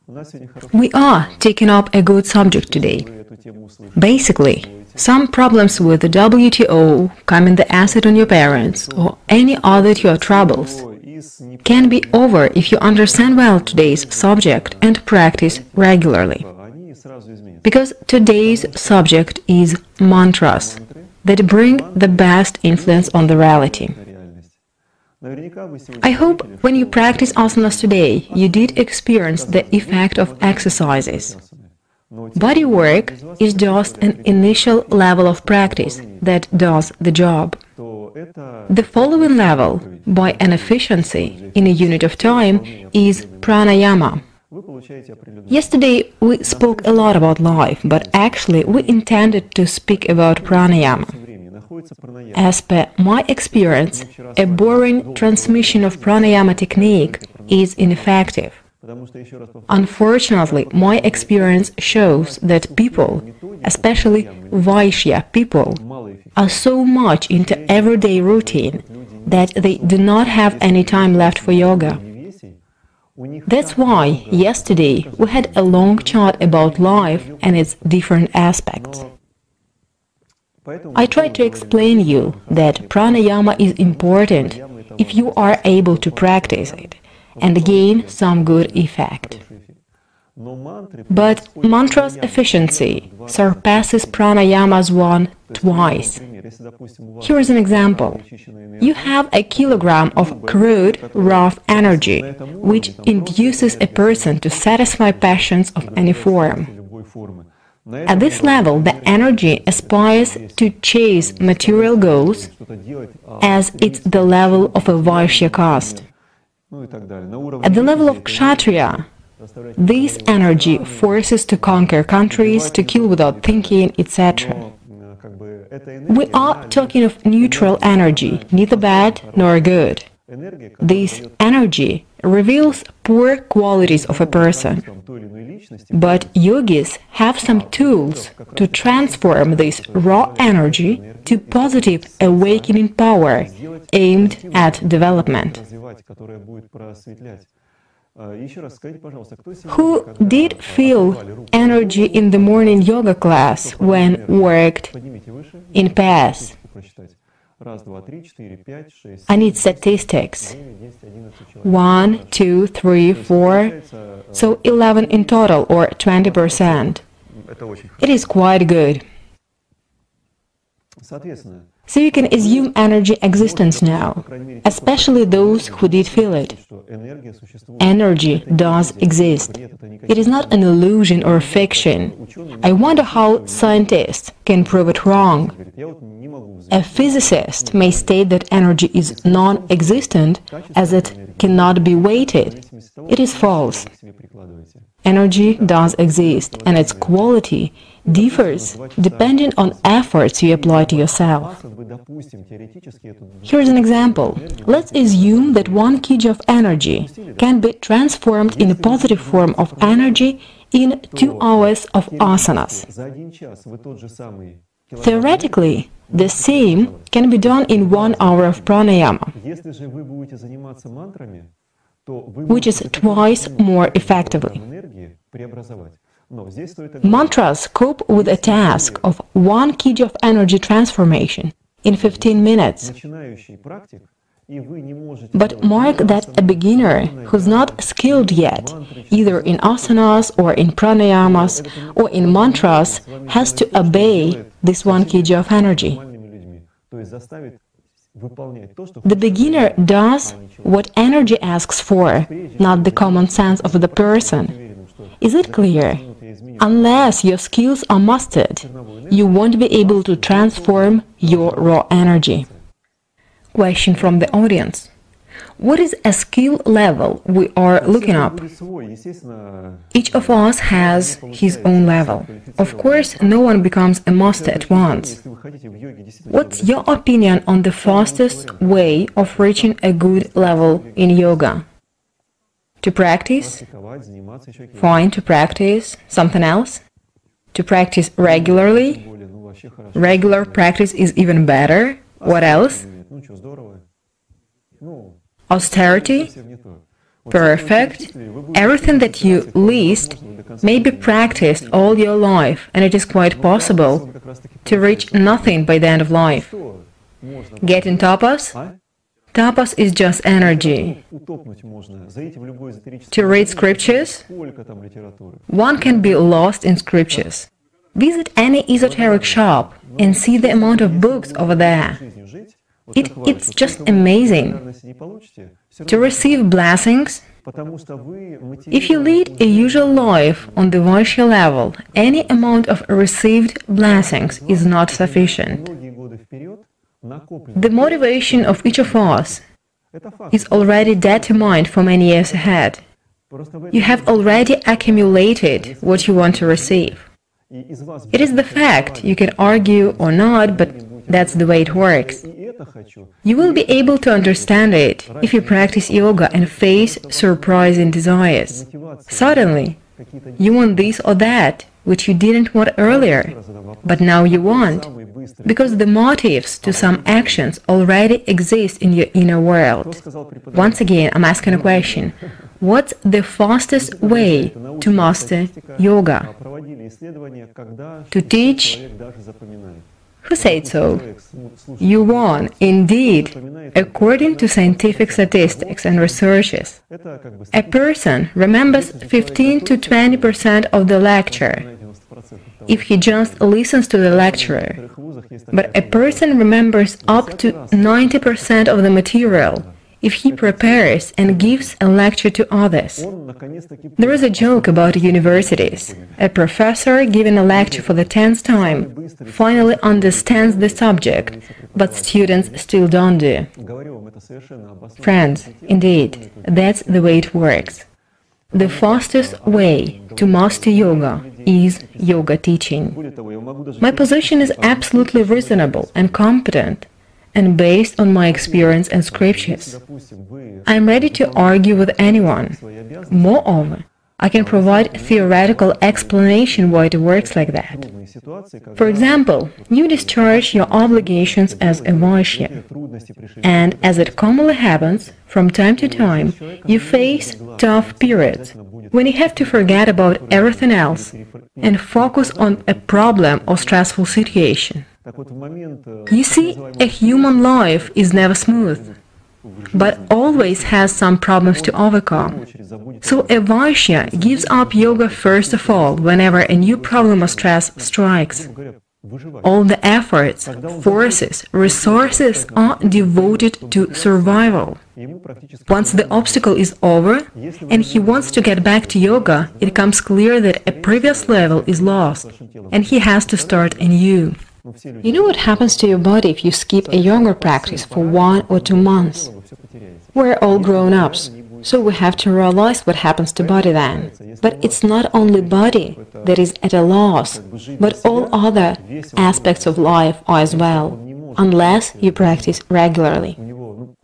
We are taking up a good subject today. Basically, some problems with the WTO, coming the acid on your parents, or any other your troubles can be over if you understand well today's subject and practice regularly. Because today's subject is mantras that bring the best influence on the reality. I hope when you practice asanas today, you did experience the effect of exercises. Body work is just an initial level of practice that does the job. The following level, by an efficiency in a unit of time, is pranayama. Yesterday we spoke a lot about life, but actually we intended to speak about pranayama. As per my experience, a boring transmission of pranayama technique is ineffective. Unfortunately, my experience shows that people, especially Vaishya people, are so much into everyday routine that they do not have any time left for yoga. That's why yesterday we had a long chat about life and its different aspects. I tried to explain you that pranayama is important if you are able to practice it and gain some good effect. But mantra's efficiency surpasses pranayama's one twice. Here is an example. You have a kilogram of crude, rough energy, which induces a person to satisfy passions of any form. At this level, the energy aspires to chase material goals, as it's the level of a Vaishya caste. At the level of Kshatriya, this energy forces to conquer countries, to kill without thinking, etc. We are talking of neutral energy, neither bad nor good. This energy reveals poor qualities of a person. But yogis have some tools to transform this raw energy to positive awakening power aimed at development. Who did feel energy in the morning yoga class when worked in pairs? I need statistics. 1, 2, 3, 4, so 11 in total, or 20%. It is quite good. So you can assume energy existence now, especially those who did feel it. Energy does exist. It is not an illusion or fiction. I wonder how scientists can prove it wrong. A physicist may state that energy is non-existent as it cannot be weighted. It is false. Energy does exist, and its quality differs depending on efforts you apply to yourself. Here's an example. Let's assume that 1 kg of energy can be transformed in a positive form of energy in 2 hours of asanas. Theoretically, the same can be done in 1 hour of pranayama, which is twice more effectively. Mantras cope with a task of 1 kg of energy transformation in 15 minutes. But mark that a beginner who's not skilled yet, either in asanas or in pranayamas or in mantras, has to obey this 1 kg of energy. The beginner does what energy asks for, not the common sense of the person. Is it clear? Unless your skills are mastered, you won't be able to transform your raw energy. Question from the audience. What is a skill level we are looking up? Each of us has his own level. Of course, no one becomes a master at once. What's your opinion on the fastest way of reaching a good level in yoga? To practice? Fine, to practice. Something else? To practice regularly? Regular practice is even better. What else? Austerity? perfect, everything that you least may be practiced all your life, and it is quite possible to reach nothing by the end of life. Getting tapas? Tapas is just energy. To read scriptures? One can be lost in scriptures. Visit any esoteric shop and see the amount of books over there. It's just amazing. To receive blessings? If you lead a usual life on the Vaishya level, any amount of received blessings is not sufficient. The motivation of each of us is already determined for many years ahead. You have already accumulated what you want to receive. It is the fact, you can argue or not, but that's the way it works. You will be able to understand it if you practice yoga and face surprising desires. Suddenly, you want this or that, which you didn't want earlier, but now you want, because the motives to some actions already exist in your inner world. Once again, I'm asking a question. What's the fastest way to master yoga? To teach? Who said so? You won, indeed. According to scientific statistics and researches, a person remembers 15 to 20% of the lecture if he just listens to the lecturer, but a person remembers up to 90% of the material if he prepares and gives a lecture to others. There is a joke about universities. A professor giving a lecture for the 10th time finally understands the subject, but students still don't do. Friends, indeed, that's the way it works. The fastest way to master yoga is yoga teaching. My position is absolutely reasonable and competent, and based on my experience and scriptures. I am ready to argue with anyone. Moreover, I can provide theoretical explanation why it works like that. For example, you discharge your obligations as a Vaishya, and as it commonly happens, from time to time, you face tough periods when you have to forget about everything else and focus on a problem or stressful situation. You see, a human life is never smooth, but always has some problems to overcome. So a Vaishya gives up yoga first of all whenever a new problem or stress strikes. All the efforts, forces, resources are devoted to survival. Once the obstacle is over and he wants to get back to yoga, it becomes clear that a previous level is lost and he has to start anew. You know what happens to your body if you skip a yoga practice for 1 or 2 months? We're all grown-ups, so we have to realize what happens to body then. But it's not only body that is at a loss, but all other aspects of life are as well, unless you practice regularly.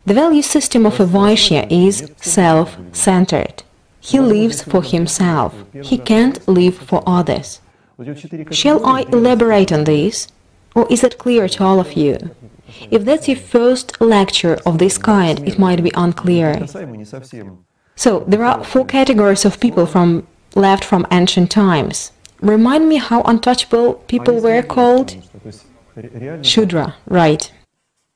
The value system of a Vaishya is self-centered. He lives for himself. He can't live for others. Shall I elaborate on this? Or is it clear to all of you? If that's your first lecture of this kind, it might be unclear. So, there are 4 categories of people left from ancient times. Remind me how untouchable people were called? Shudra, right.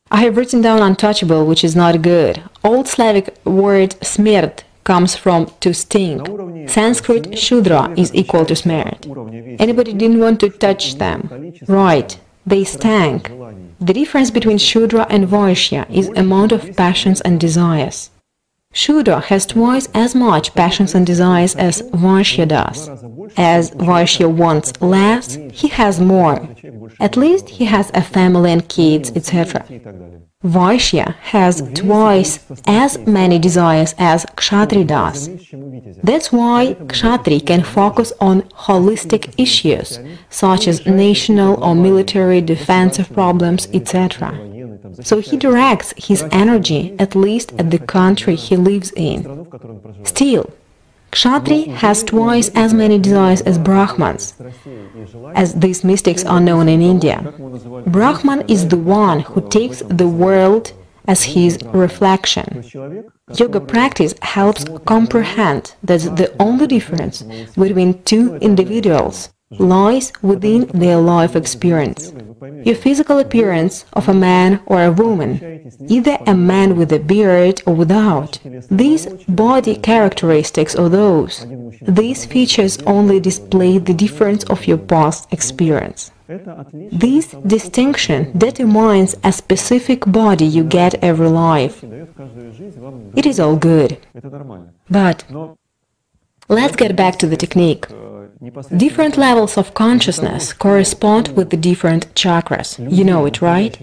I have written down untouchable, which is not good. Old Slavic word smert comes from to stink. Sanskrit Shudra is equal to smert. Anybody didn't want to touch them. Right. They stank. The difference between Shudra and Vaishya is amount of passions and desires. Shudra has twice as much passions and desires as Vaishya does. As Vaishya wants less, he has more. At least he has a family and kids, etc. Vaishya has twice as many desires as Kshatri does. That's why Kshatri can focus on holistic issues, such as national or military defensive problems, etc. So he directs his energy, at least at the country he lives in. Still, Kshatri has twice as many desires as Brahmans, as these mystics are known in India. Brahman is the one who takes the world as his reflection. Yoga practice helps comprehend that the only difference between two individuals lies within their life experience. Your physical appearance of a man or a woman, either a man with a beard or without, these body characteristics or those, these features only display the difference of your past experience. This distinction determines a specific body you get every life. It is all good. But let's get back to the technique. Different levels of consciousness correspond with the different chakras. You know it, right?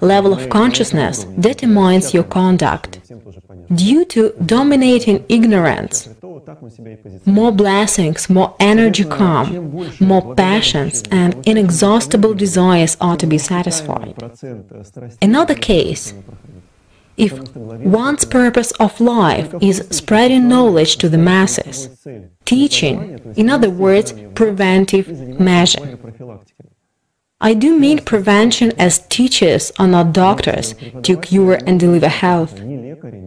Level of consciousness determines your conduct. Due to dominating ignorance, more blessings, more energy come, more passions and inexhaustible desires are to be satisfied. Another case, if one's purpose of life is spreading knowledge to the masses, teaching, in other words, preventive measure. I do mean prevention as teachers are not doctors to cure and deliver health.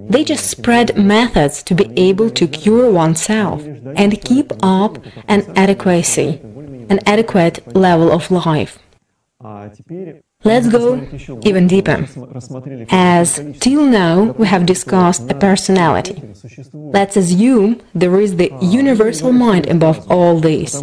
They just spread methods to be able to cure oneself and keep up an adequate level of life. Let's go even deeper. As till now we have discussed a personality. Let's assume there is the universal mind above all this.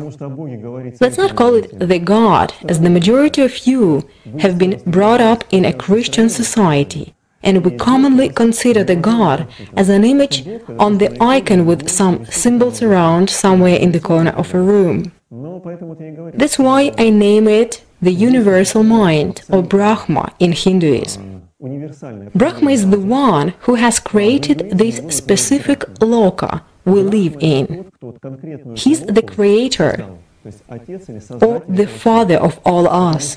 Let's not call it the God, as the majority of you have been brought up in a Christian society, and we commonly consider the God as an image on the icon with some symbols around somewhere in the corner of a room. That's why I name it the universal mind, or Brahma in Hinduism. Brahma is the one who has created this specific loka we live in. He's the creator, or the father of all us.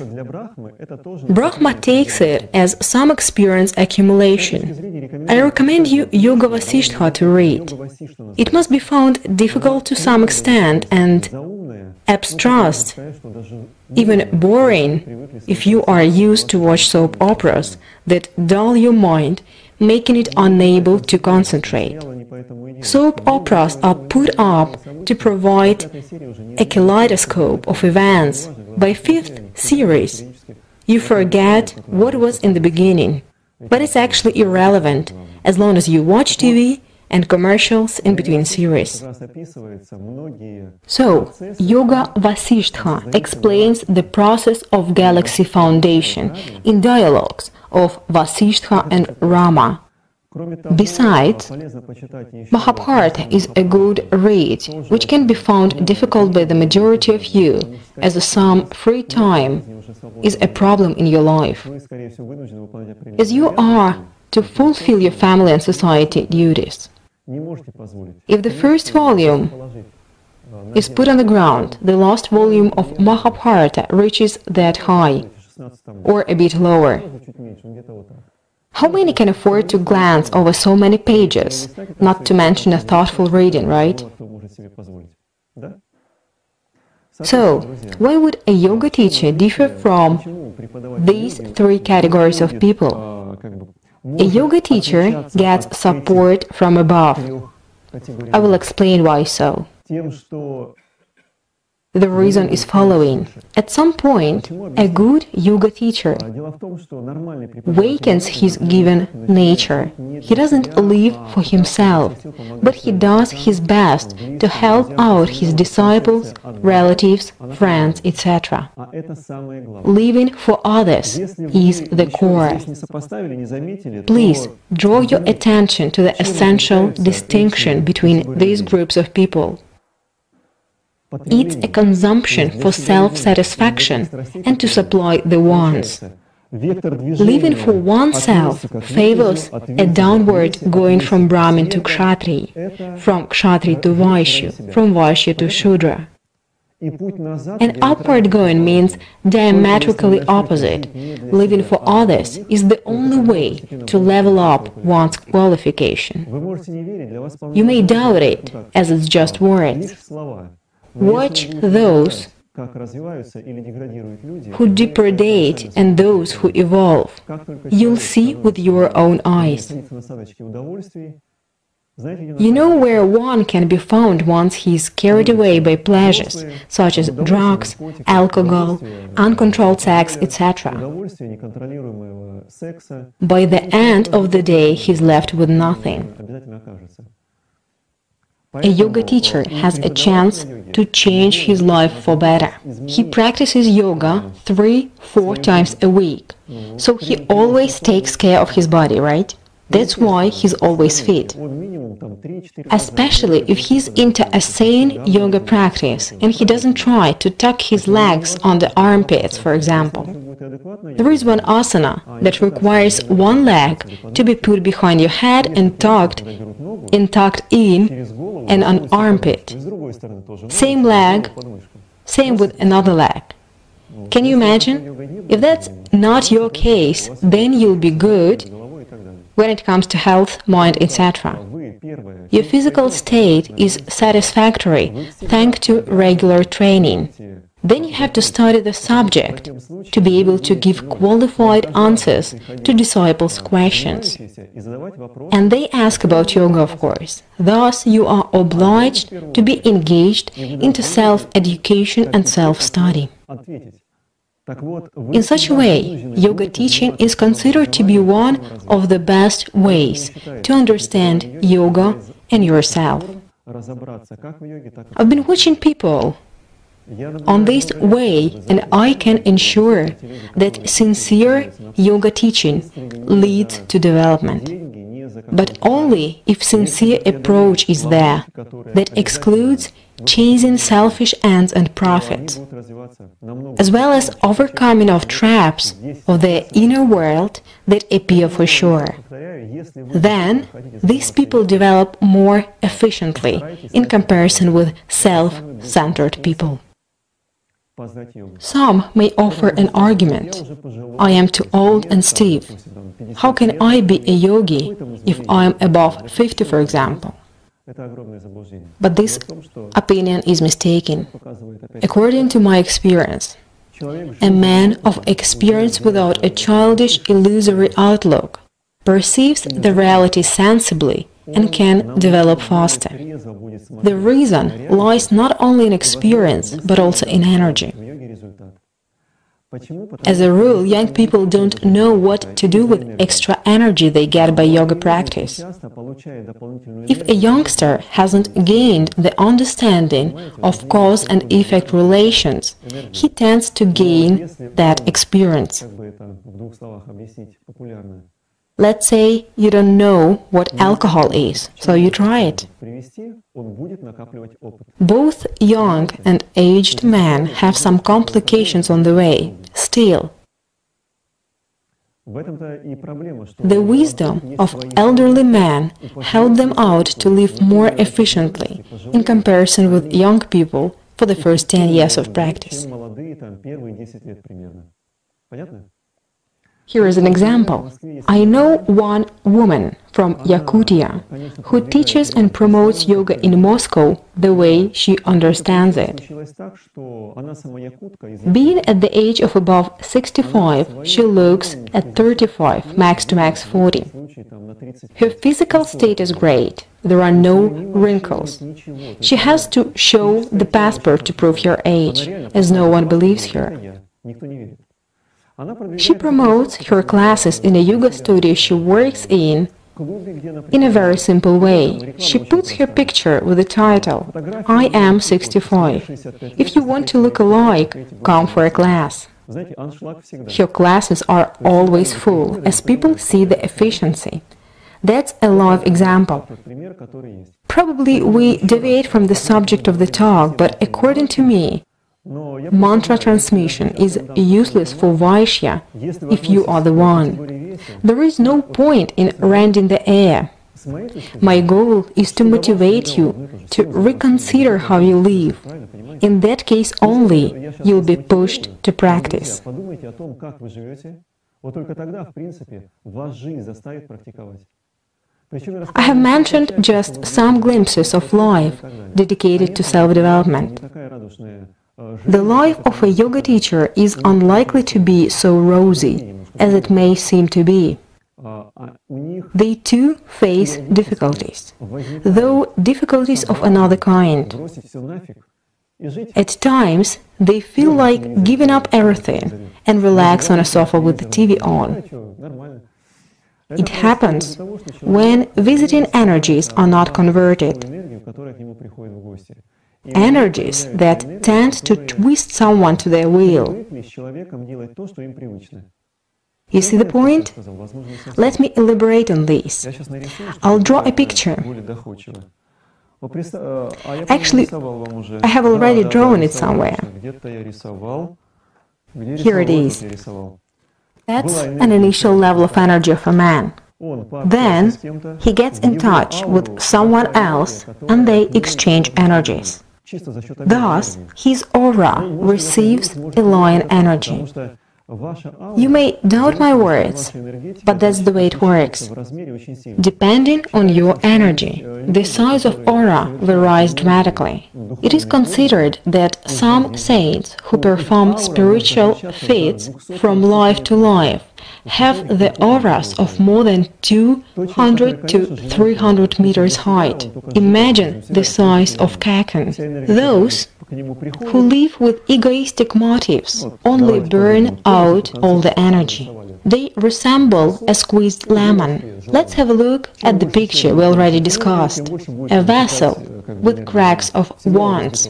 Brahma takes it as some experience accumulation. I recommend you Yoga Vasishtha to read. It must be found difficult to some extent and abstruse, even boring, if you are used to watch soap operas that dull your mind, making it unable to concentrate. Soap operas are put up to provide a kaleidoscope of events. By fifth series, you forget what was in the beginning, but it's actually irrelevant as long as you watch TV and commercials in between series. So, Yoga Vasishtha explains the process of galaxy foundation in dialogues of Vasishtha and Rama. Besides, Mahabharata is a good read, which can be found difficult by the majority of you, as some free time is a problem in your life, as you are to fulfill your family and society duties. If the first volume is put on the ground, the last volume of Mahabharata reaches that high, or a bit lower. How many can afford to glance over so many pages, not to mention a thoughtful reading, right? So, why would a yoga teacher differ from these three categories of people? A yoga teacher gets support from above. I will explain why so. The reason is following. At some point, a good yoga teacher wakens his given nature. He doesn't live for himself, but he does his best to help out his disciples, relatives, friends, etc. Living for others is the core. Please draw your attention to the essential distinction between these groups of people. It's a consumption for self-satisfaction and to supply the wants. Living for oneself favors a downward going from Brahmin to Kshatri, from Kshatri to Vaishya, from Vaishya to Shudra. An upward going means diametrically opposite. Living for others is the only way to level up one's qualification. You may doubt it, as it's just words. Watch those who degrade and those who evolve. You'll see with your own eyes. You know where one can be found once he is carried away by pleasures, such as drugs, alcohol, uncontrolled sex, etc. By the end of the day, he is left with nothing. A yoga teacher has a chance to change his life for better. He practices yoga 3-4 times a week, so he always takes care of his body, right? That's why he's always fit. Especially if he's into a sane yoga practice and he doesn't try to tuck his legs on the armpits, for example. There is one asana that requires one leg to be put behind your head and tucked in and an armpit. Same leg, same with another leg. Can you imagine? If that's not your case, then you'll be good when it comes to health, mind, etc. Your physical state is satisfactory thanks to regular training. Then you have to study the subject to be able to give qualified answers to disciples' questions. And they ask about yoga, of course. Thus, you are obliged to be engaged into self-education and self-study. In such a way, yoga teaching is considered to be one of the best ways to understand yoga and yourself. I've been watching people on this way, and I can ensure that sincere yoga teaching leads to development. But only if sincere approach is there that excludes chasing selfish ends and profits, as well as overcoming of traps of the inner world that appear for sure. Then, these people develop more efficiently in comparison with self-centered people. Some may offer an argument. I am too old and stiff. How can I be a yogi if I am above 50, for example? But this opinion is mistaken. According to my experience, a man of experience without a childish, illusory outlook perceives the reality sensibly and can develop faster. The reason lies not only in experience, but also in energy. As a rule, young people don't know what to do with extra energy they get by yoga practice. If a youngster hasn't gained the understanding of cause and effect relations, he tends to gain that experience. Let's say you don't know what alcohol is, so you try it. Both young and aged men have some complications on the way. Still, the wisdom of elderly men helped them out to live more efficiently in comparison with young people for the first 10 years of practice. Here is an example. I know one woman from Yakutia who teaches and promotes yoga in Moscow the way she understands it. Being at the age of above 65, she looks at 35, max to max 40. Her physical state is great. There are no wrinkles. She has to show the passport to prove her age, as no one believes her. She promotes her classes in a yoga studio she works in a very simple way. She puts her picture with the title, I am 65. If you want to look alike, come for a class. Her classes are always full, as people see the efficiency. That's a live example. Probably we deviate from the subject of the talk, but according to me, mantra transmission is useless for Vaishya if you are the one. There is no point in rending the air. My goal is to motivate you to reconsider how you live. In that case only, you'll be pushed to practice. I have mentioned just some glimpses of life dedicated to self-development. The life of a yoga teacher is unlikely to be so rosy as it may seem to be. They too face difficulties, though difficulties of another kind. At times, they feel like giving up everything and relax on a sofa with the TV on. It happens when visiting energies are not converted. Energies that tend to twist someone to their will. You see the point? Let me elaborate on this. I'll draw a picture. Actually, I have already drawn it somewhere. Here it is. That's an initial level of energy of a man. Then he gets in touch with someone else and they exchange energies. Thus, his aura receives a lion energy. You may doubt my words, but that's the way it works. Depending on your energy, the size of aura varies dramatically. It is considered that some saints who perform spiritual feats from life to life have the auras of more than 200 to 300 meters height. Imagine the size of Kaken. Those who live with egoistic motives only burn out all the energy. They resemble a squeezed lemon. Let's have a look at the picture we already discussed. A vessel with cracks of wands.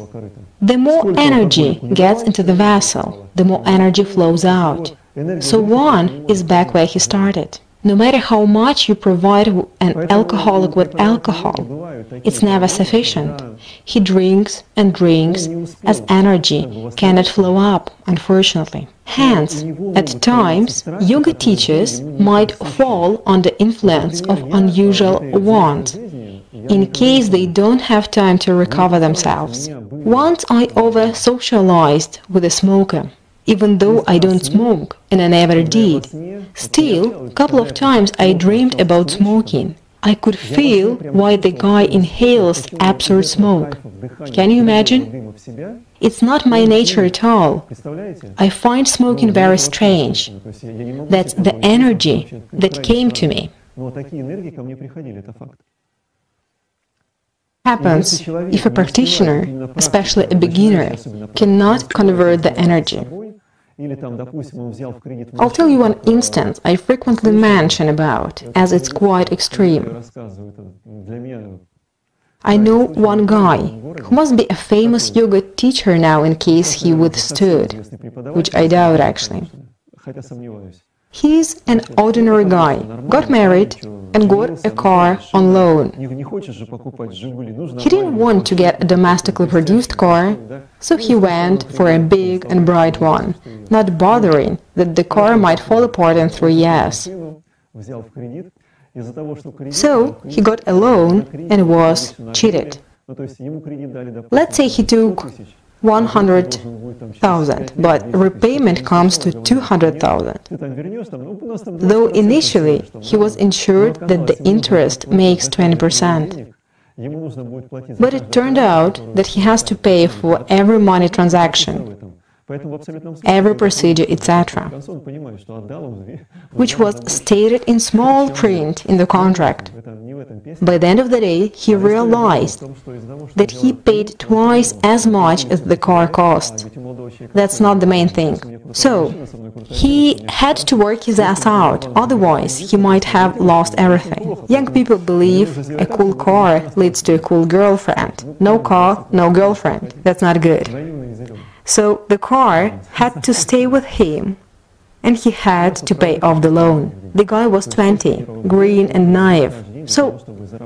The more energy gets into the vessel, the more energy flows out. So one is back where he started. No matter how much you provide an alcoholic with alcohol, it's never sufficient. He drinks and drinks as energy cannot flow up, unfortunately. Hence, at times, yoga teachers might fall under influence of unusual wants, in case they don't have time to recover themselves. Once I over-socialized with a smoker. Even though I don't smoke, and I never did, still, a couple of times I dreamed about smoking. I could feel why the guy inhales absurd smoke. Can you imagine? It's not my nature at all. I find smoking very strange. That's the energy that came to me. Happens if a practitioner, especially a beginner, cannot convert the energy. I'll tell you one instance I frequently mention about, as it's quite extreme. I know one guy who must be a famous yoga teacher now in case he withstood, which I doubt actually. He's an ordinary guy, got married and got a car on loan. He didn't want to get a domestically produced car, so he went for a big and bright one, not bothering that the car might fall apart in 3 years. So he got a loan and was cheated. Let's say he took 100,000, but repayment comes to 200,000. Though initially he was insured that the interest makes 20%. But it turned out that he has to pay for every money transaction, every procedure, etc., which was stated in small print in the contract. By the end of the day, he realized that he paid twice as much as the car cost. That's not the main thing. So, he had to work his ass out, otherwise he might have lost everything. Young people believe a cool car leads to a cool girlfriend. No car, no girlfriend. That's not good. So the car had to stay with him, and he had to pay off the loan. The guy was 20, green and naive, so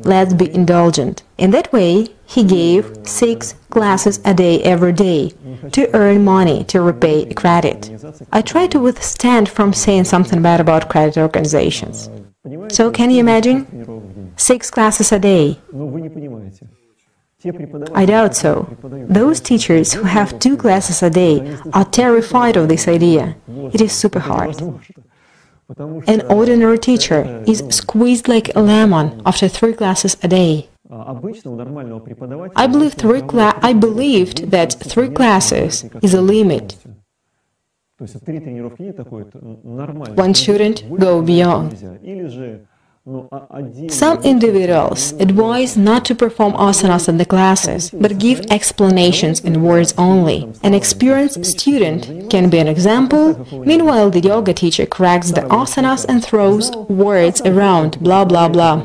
let's be indulgent. In that way, he gave 6 classes a day every day to earn money to repay credit. I try to withstand from saying something bad about credit organizations. So can you imagine? 6 classes a day. I doubt so. Those teachers who have 2 classes a day are terrified of this idea. It is super hard. An ordinary teacher is squeezed like a lemon after 3 classes a day. I believed that 3 classes is a limit. One shouldn't go beyond. Some individuals advise not to perform asanas in the classes, but give explanations in words only. An experienced student can be an example, meanwhile the yoga teacher corrects the asanas and throws words around, blah blah blah.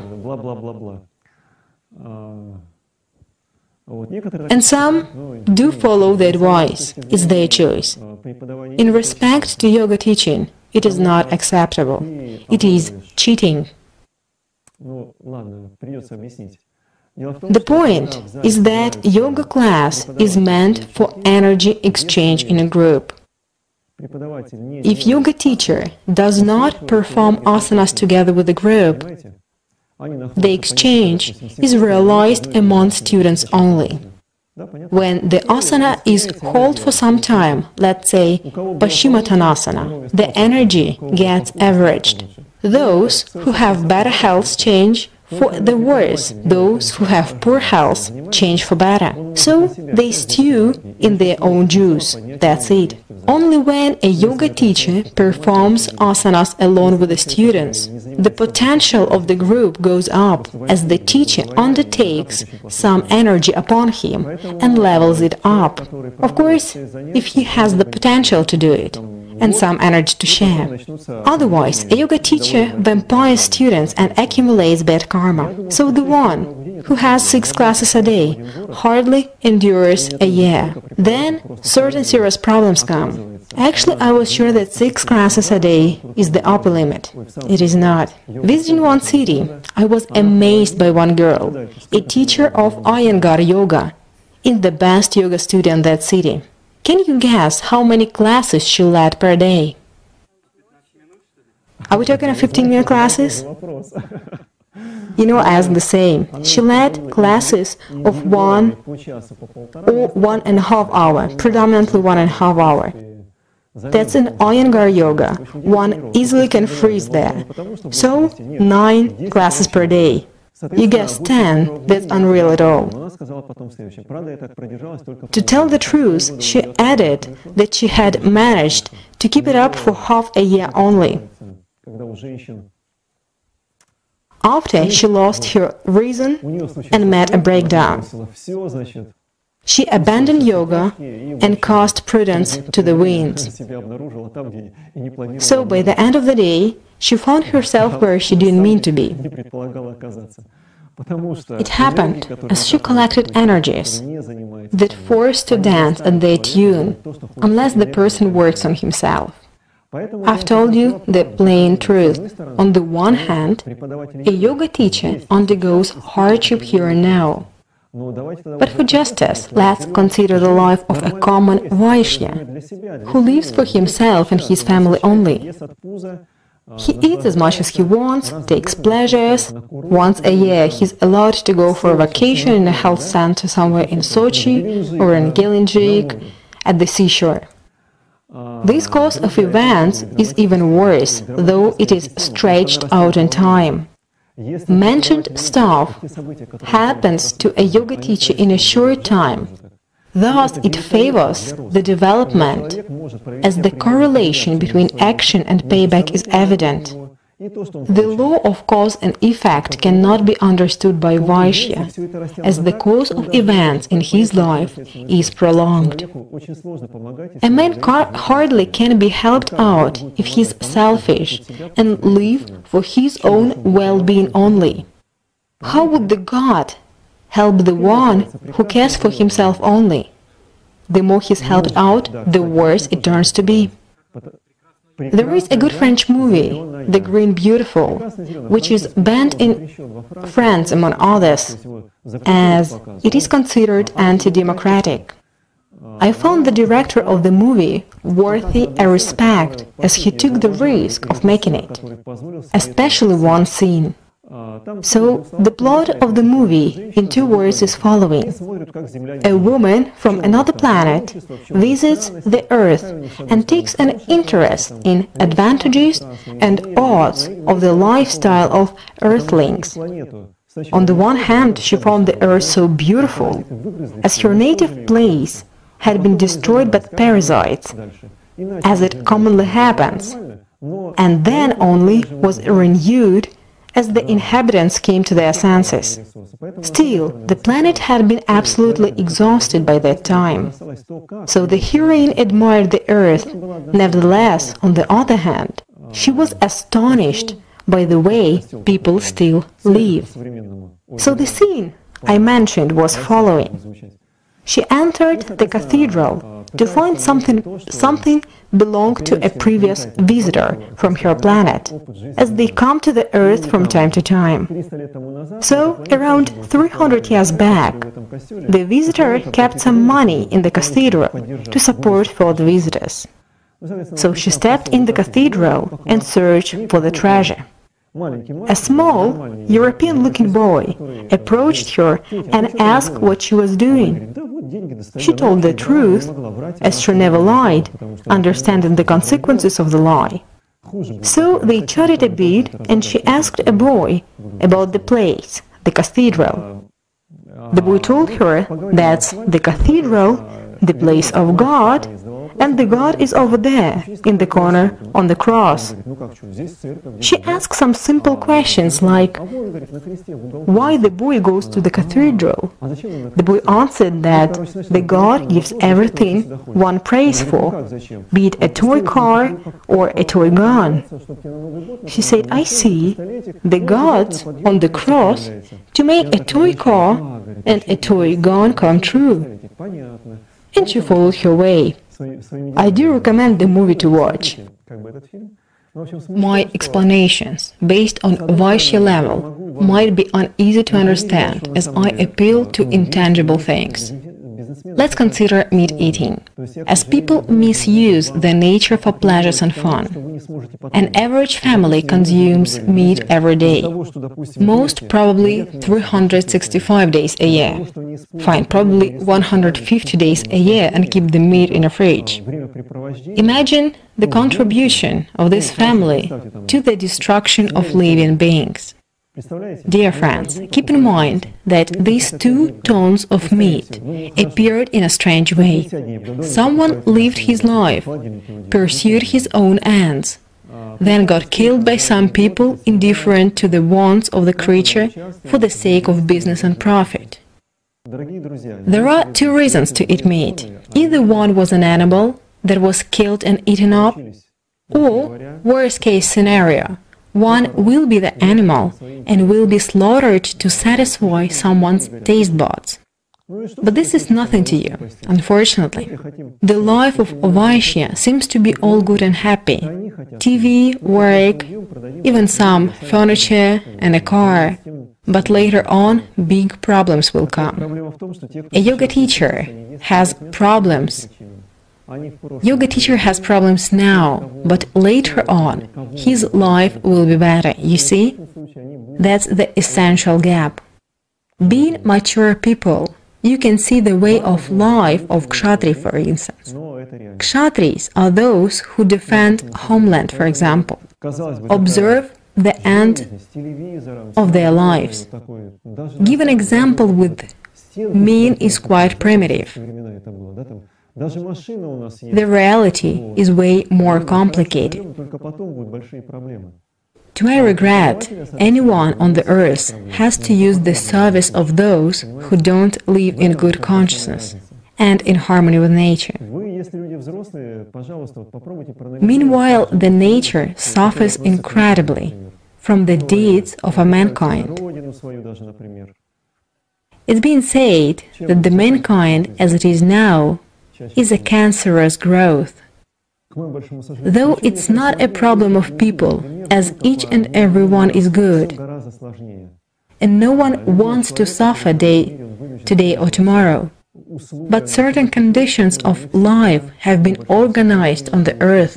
And some do follow the advice, it's their choice. In respect to yoga teaching, it is not acceptable. It is cheating. The point is that yoga class is meant for energy exchange in a group. If yoga teacher does not perform asanas together with the group, the exchange is realized among students only. When the asana is held for some time, let's say Paschimottanasana, the energy gets averaged. Those who have better health change for the worse, those who have poor health change for better. So they stew in their own juice, that's it. Only when a yoga teacher performs asanas alone with the students, the potential of the group goes up as the teacher undertakes some energy upon him and levels it up. Of course, if he has the potential to do it and some energy to share. Otherwise, a yoga teacher vampires students and accumulates bad karma. So the one who has 6 classes a day hardly endures a year. Then certain serious problems come. Actually, I was sure that 6 classes a day is the upper limit. It is not. Visiting one city, I was amazed by one girl, a teacher of Iyengar yoga, in the best yoga studio in that city. Can you guess how many classes she led per day? Are we talking of 15-minute classes? You know, I asked the same. She led classes of 1 or 1.5 hours, predominantly 1.5 hours. That's in Iyengar yoga. One easily can freeze there. So, 9 classes per day. You guess 10, that's unreal at all. To tell the truth, she added that she had managed to keep it up for half a year only. After she lost her reason and met a breakdown. She abandoned yoga and cast prudence to the winds. So by the end of the day, she found herself where she didn't mean to be. It happened as she collected energies that force to dance at their tune, unless the person works on himself. I've told you the plain truth. On the one hand, a yoga teacher undergoes hardship here and now. But for justice, let's consider the life of a common Vaishya, who lives for himself and his family only. He eats as much as he wants, takes pleasures. Once a year he's allowed to go for a vacation in a health center somewhere in Sochi or in Gelendzhik at the seashore. This course of events is even worse, though it is stretched out in time. Mentioned stuff happens to a yoga teacher in a short time. Thus, it favors the development, as the correlation between action and payback is evident. The law of cause and effect cannot be understood by Vaishya, as the course of events in his life is prolonged. A man hardly can be helped out if he is selfish and live for his own well-being only. How would the God help the one who cares for himself only? The more he is helped out, the worse it turns to be. There is a good French movie, The Green Beautiful, which is banned in France, among others, as it is considered anti-democratic. I found the director of the movie worthy a respect, as he took the risk of making it, especially one scene. So, the plot of the movie in 2 words is following. A woman from another planet visits the Earth and takes an interest in advantages and odds of the lifestyle of Earthlings. On the one hand, she found the earth so beautiful, as her native place had been destroyed by parasites, as it commonly happens, and then only was renewed as the inhabitants came to their senses. Still, the planet had been absolutely exhausted by that time. So the heroine admired the earth. Nevertheless, on the other hand, she was astonished by the way people still live. So the scene I mentioned was following. She entered the cathedral to find something belonged to a previous visitor from her planet, as they come to the earth from time to time. So, around 300 years back, the visitor kept some money in the cathedral to support further visitors. So she stepped in the cathedral and searched for the treasure. A small, European-looking boy approached her and asked what she was doing. She told the truth, as she never lied, understanding the consequences of the lie. So they chatted a bit, and she asked a boy about the place, the cathedral. The boy told her that's the cathedral, the place of God, and the God is over there, in the corner, on the cross. She asked some simple questions like, why the boy goes to the cathedral? The boy answered that the God gives everything one prays for, be it a toy car or a toy gun. She said, I see, the God's on the cross to make a toy car and a toy gun come true. And she followed her way. I do recommend the movie to watch. My explanations, based on Vaishya level, might be uneasy to understand as I appeal to intangible things. Let's consider meat eating, as people misuse the nature for pleasures and fun. An average family consumes meat every day, most probably 365 days a year. Fine, probably 150 days a year and keep the meat in a fridge. Imagine the contribution of this family to the destruction of living beings. Dear friends, keep in mind that these 2 tons of meat appeared in a strange way. Someone lived his life, pursued his own ends, then got killed by some people indifferent to the wants of the creature for the sake of business and profit. There are 2 reasons to eat meat. Either one was an animal that was killed and eaten up, or, worst case scenario, one will be the animal and will be slaughtered to satisfy someone's taste buds. But this is nothing to you, unfortunately. The life of Vaishya seems to be all good and happy. TV, work, even some furniture and a car. But later on, big problems will come. A yoga teacher has problems. Yoga teacher has problems now, but later on, his life will be better, you see? That's the essential gap. Being mature people, you can see the way of life of Kshatri, for instance. Kshatris are those who defend homeland, for example. Observe the end of their lives. Give an example with mean is quite primitive. The reality is way more complicated. To my regret, anyone on the earth has to use the service of those who don't live in good consciousness and in harmony with nature. Meanwhile, the nature suffers incredibly from the deeds of a mankind. It's been said that the mankind as it is now is a cancerous growth. Though it's not a problem of people, as each and every one is good, and no one wants to suffer today or tomorrow. But certain conditions of life have been organized on the earth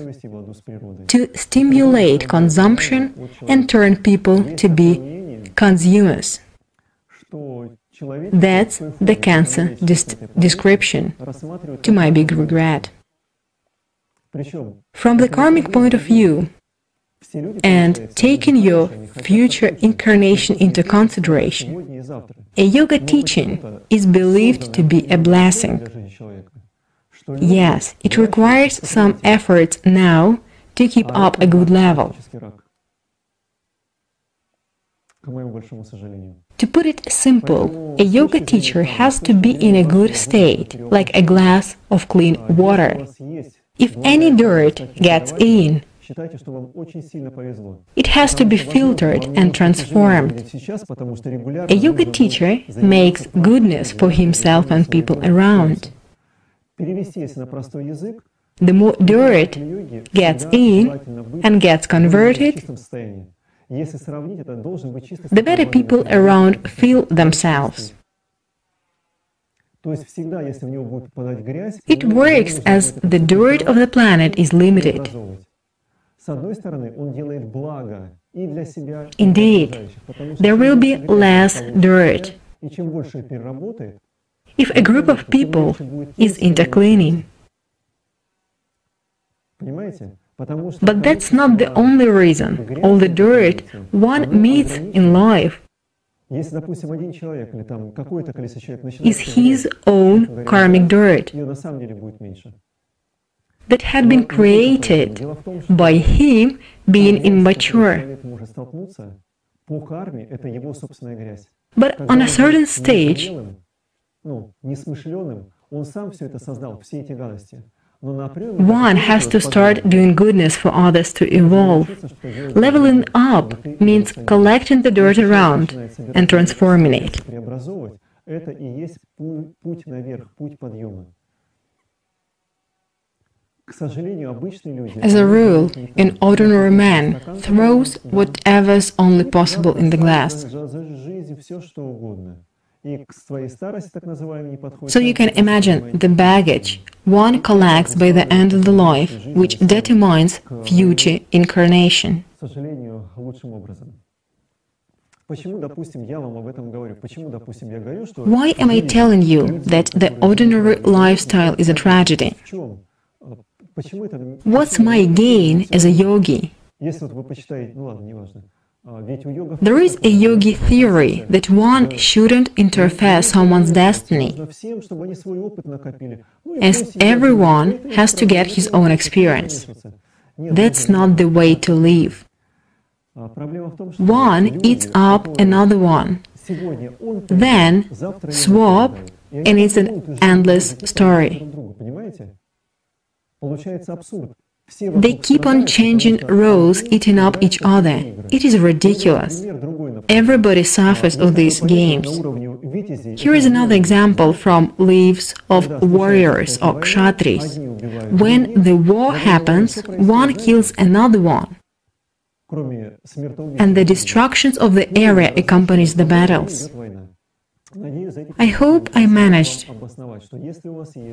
to stimulate consumption and turn people to be consumers. That's the cancer description, to my big regret. From the karmic point of view, and taking your future incarnation into consideration. A yoga teaching is believed to be a blessing. Yes, it requires some efforts now to keep up a good level. To put it simple, a yoga teacher has to be in a good state, like a glass of clean water. If any dirt gets in, it has to be filtered and transformed. A yoga teacher makes goodness for himself and people around. The more dirt gets in and gets converted, the better people around feel themselves. It works as the dirt of the planet is limited. Indeed, there will be less dirt if a group of people is into cleaning. But that's not the only reason. All the dirt one meets in life is his own karmic dirt that had been created by him being immature. But on a certain stage, one has to start doing goodness for others to evolve. Leveling up means collecting the dirt around and transforming it. As a rule, an ordinary man throws whatever's only possible in the glass. So you can imagine the baggage one collects by the end of the life, which determines future incarnation. Why am I telling you that the ordinary lifestyle is a tragedy? What's my gain as a yogi? There is a yogi theory that one shouldn't interfere someone's destiny, as everyone has to get his own experience. That's not the way to live. One eats up another one, then swap, and it's an endless story. They keep on changing roles, eating up each other. It is ridiculous. Everybody suffers of these games. Here is another example from lives of warriors or kshatris. When the war happens, one kills another one, and the destruction of the area accompanies the battles. I hope I managed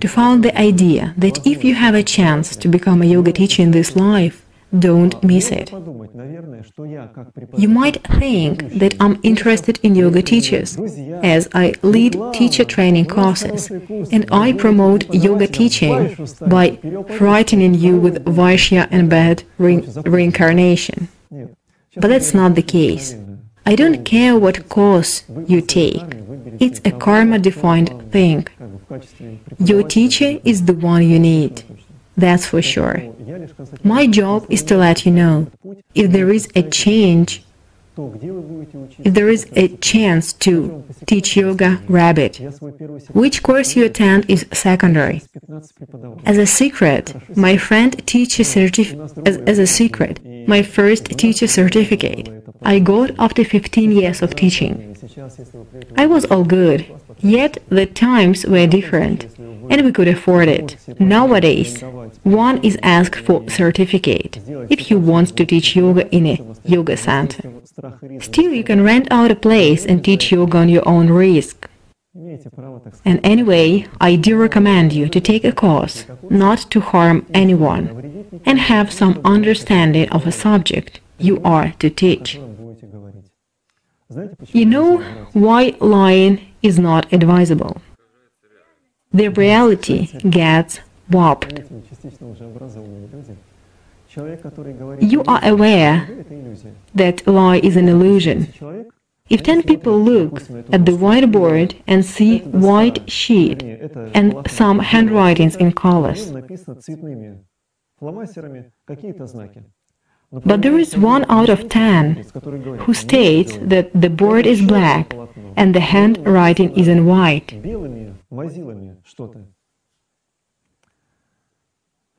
to found the idea that if you have a chance to become a yoga teacher in this life, don't miss it. You might think that I'm interested in yoga teachers, as I lead teacher training courses, and I promote yoga teaching by frightening you with Vaishya and bad reincarnation. But that's not the case. I don't care what course you take. It's a karma-defined thing. Your teacher is the one you need. That's for sure. My job is to let you know if there is a change, if there is a chance to teach yoga, grab it. Which course you attend is secondary. As a secret, my friend teaches as a secret, my first teacher certificate I got after 15 years of teaching. I was all good, yet the times were different, and we could afford it. Nowadays, one is asked for certificate if you want to teach yoga in a yoga center. Still, you can rent out a place and teach yoga on your own risk. And anyway, I do recommend you to take a course, not to harm anyone, and have some understanding of a subject you are to teach. You know why lying is not advisable? The reality gets warped. You are aware that lie is an illusion. If 10 people look at the whiteboard and see white sheet and some handwritings in colors, but there is 1 out of 10 who states that the board is black and the handwriting is in white.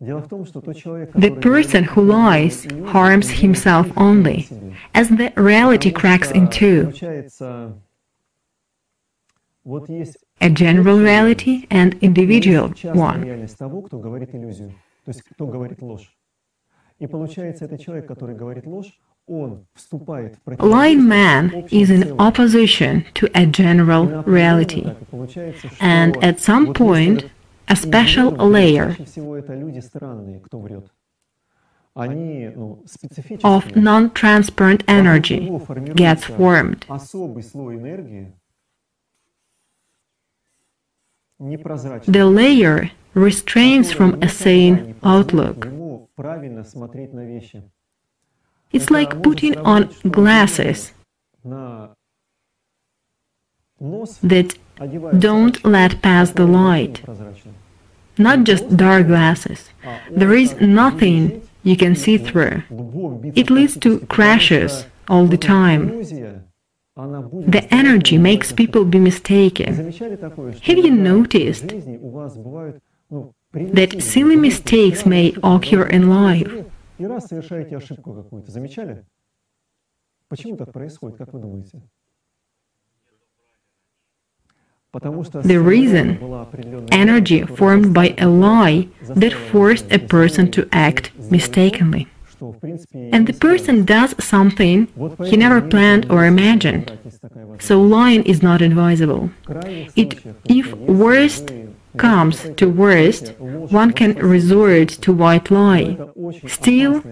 The person who lies harms himself only, as the reality cracks in two. A general reality and individual one. Lying man is in opposition to a general reality, and at some point a special layer of non-transparent energy gets formed. The layer restrains from a sane outlook. It's like putting on glasses that don't let pass the light. Not just dark glasses. There is nothing you can see through. It leads to crashes all the time. The energy makes people be mistaken. Have you noticed that silly mistakes may occur in life? The reason: energy formed by a lie that forced a person to act mistakenly. And the person does something he never planned or imagined. So lying is not advisable. If worst comes to worst, one can resort to white lie. Still,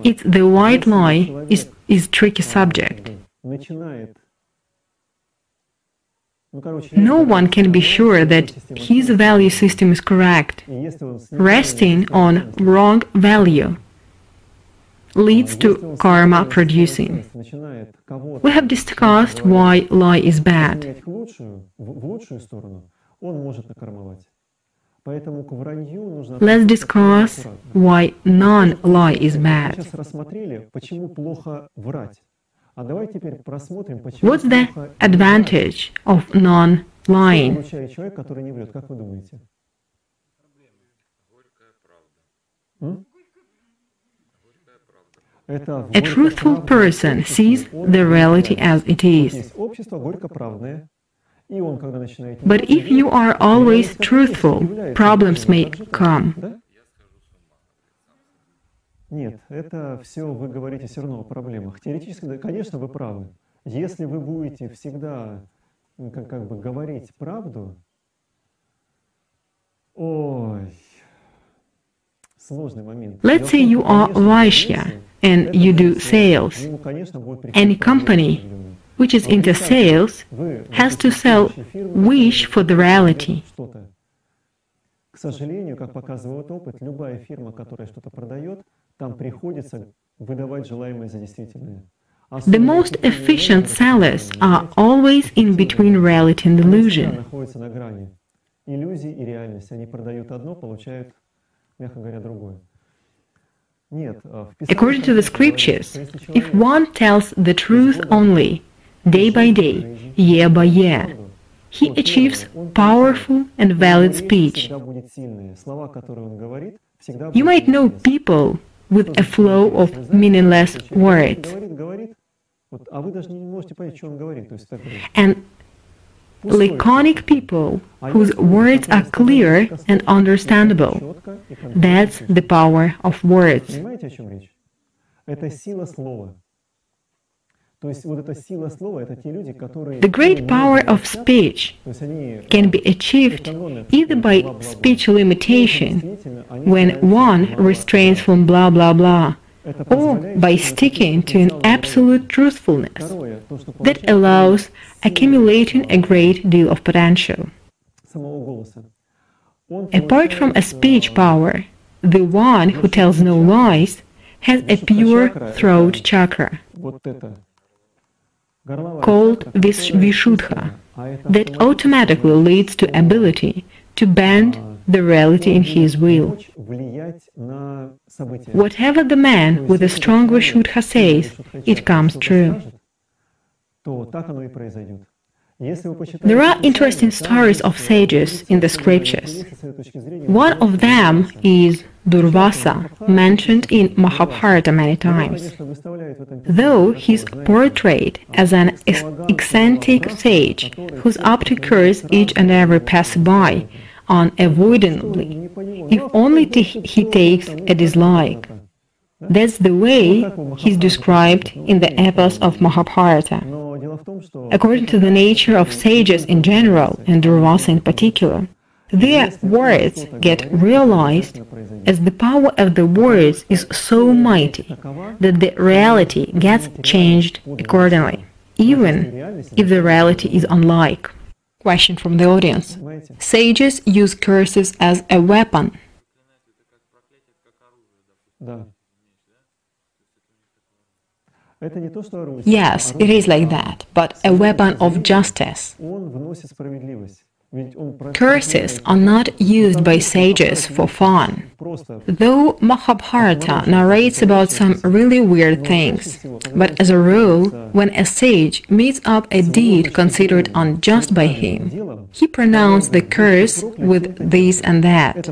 it's the white lie is tricky subject. No one can be sure that his value system is correct. Resting on wrong value leads to karma producing. We have discussed why lie is bad. Let's discuss why non-lie is bad. What's the advantage of non-lying? A truthful person sees the reality as it is. But if you are always truthful, problems may come. Нет, это все вы говорите все равно о проблемах. Теоретически, конечно, вы правы. Если вы будете всегда как бы говорить правду, ой, сложный момент. Let's say you are Vaishya and you do sales. Any company which is into sales has to sell wish for the reality. К сожалению, как показывает опыт, любая фирма, которая что-то продает, там приходится выдавать желаемое за действительное. The most efficient sellers are always in between reality and illusion. Находятся на грани иллюзии и реальности. Они продают одно, получают, мягко говоря, другое. Нет, According to the scriptures, if one tells the truth only, day by day, year by year, he achieves powerful and valid speech. You might know people with a flow of meaningless words, and laconic people whose words are clear and understandable. That's the power of words. The great power of speech can be achieved either by speech limitation, when one restrains from blah blah blah, or by sticking to an absolute truthfulness that allows accumulating a great deal of potential. Apart from a speech power, the one who tells no lies has a pure throat chakra called Vishuddha that automatically leads to ability to bend the reality in his will. Whatever the man with a strong Vishuddha says, it comes true. There are interesting stories of sages in the scriptures. One of them is Durvasa, mentioned in Mahabharata many times. Though he is portrayed as an eccentric sage who's up to curse each and every passerby unavoidably, if only he takes a dislike. That's the way he's described in the epos of Mahabharata. According to the nature of sages in general, and Durvasa in particular, their words get realized as the power of the words is so mighty that the reality gets changed accordingly, even if the reality is unlike. Question from the audience. Sages use curses as a weapon. Yes, it is like that, but a weapon of justice. Curses are not used by sages for fun. Though Mahabharata narrates about some really weird things, but as a rule, when a sage meets up a deed considered unjust by him, he pronounces the curse with this and that.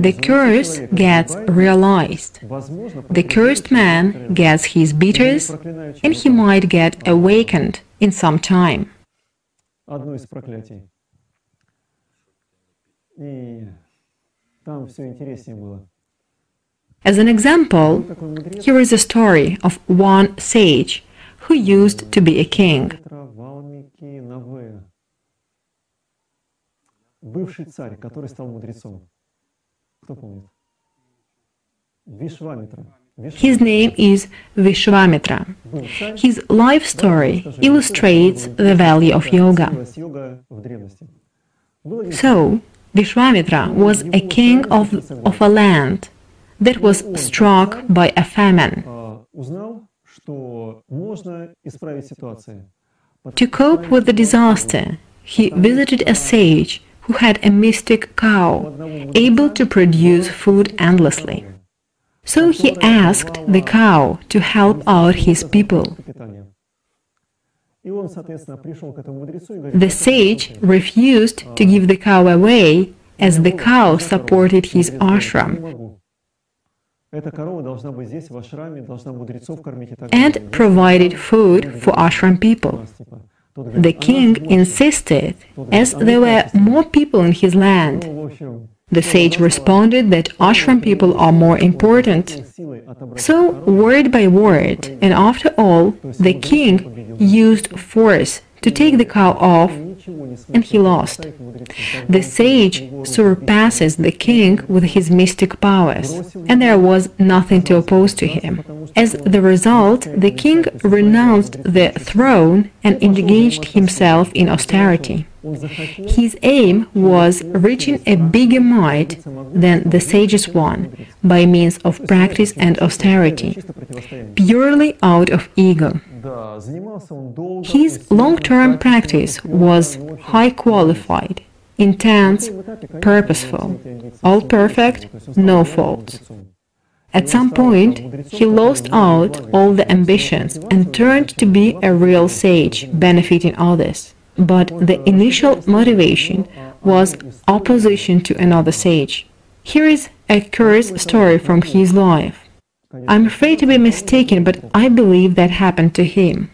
The curse gets realized. The cursed man gets his beaters, and he might get awakened in some time. As an example, here is a story of one sage who used to be a king. His name is Vishwamitra. His life story illustrates the value of yoga. So, Vishwamitra was a king of a land that was struck by a famine. To cope with the disaster, he visited a sage who had a mystic cow, able to produce food endlessly. So he asked the cow to help out his people. The sage refused to give the cow away as the cow supported his ashram and provided food for ashram people. The king insisted, as there were more people in his land. The sage responded that ashram people are more important. So, word by word, and after all, the king used force to take the cow off, and he lost. The sage surpasses the king with his mystic powers, and there was nothing to oppose to him. As the result, the king renounced the throne and engaged himself in austerity. His aim was reaching a bigger might than the sage's one by means of practice and austerity, purely out of ego. His long-term practice was high qualified, intense, purposeful, all perfect, no faults. At some point, he lost out all the ambitions and turned to be a real sage, benefiting others. But the initial motivation was opposition to another sage. Here is a curious story from his life. I'm afraid to be mistaken, but I believe that happened to him.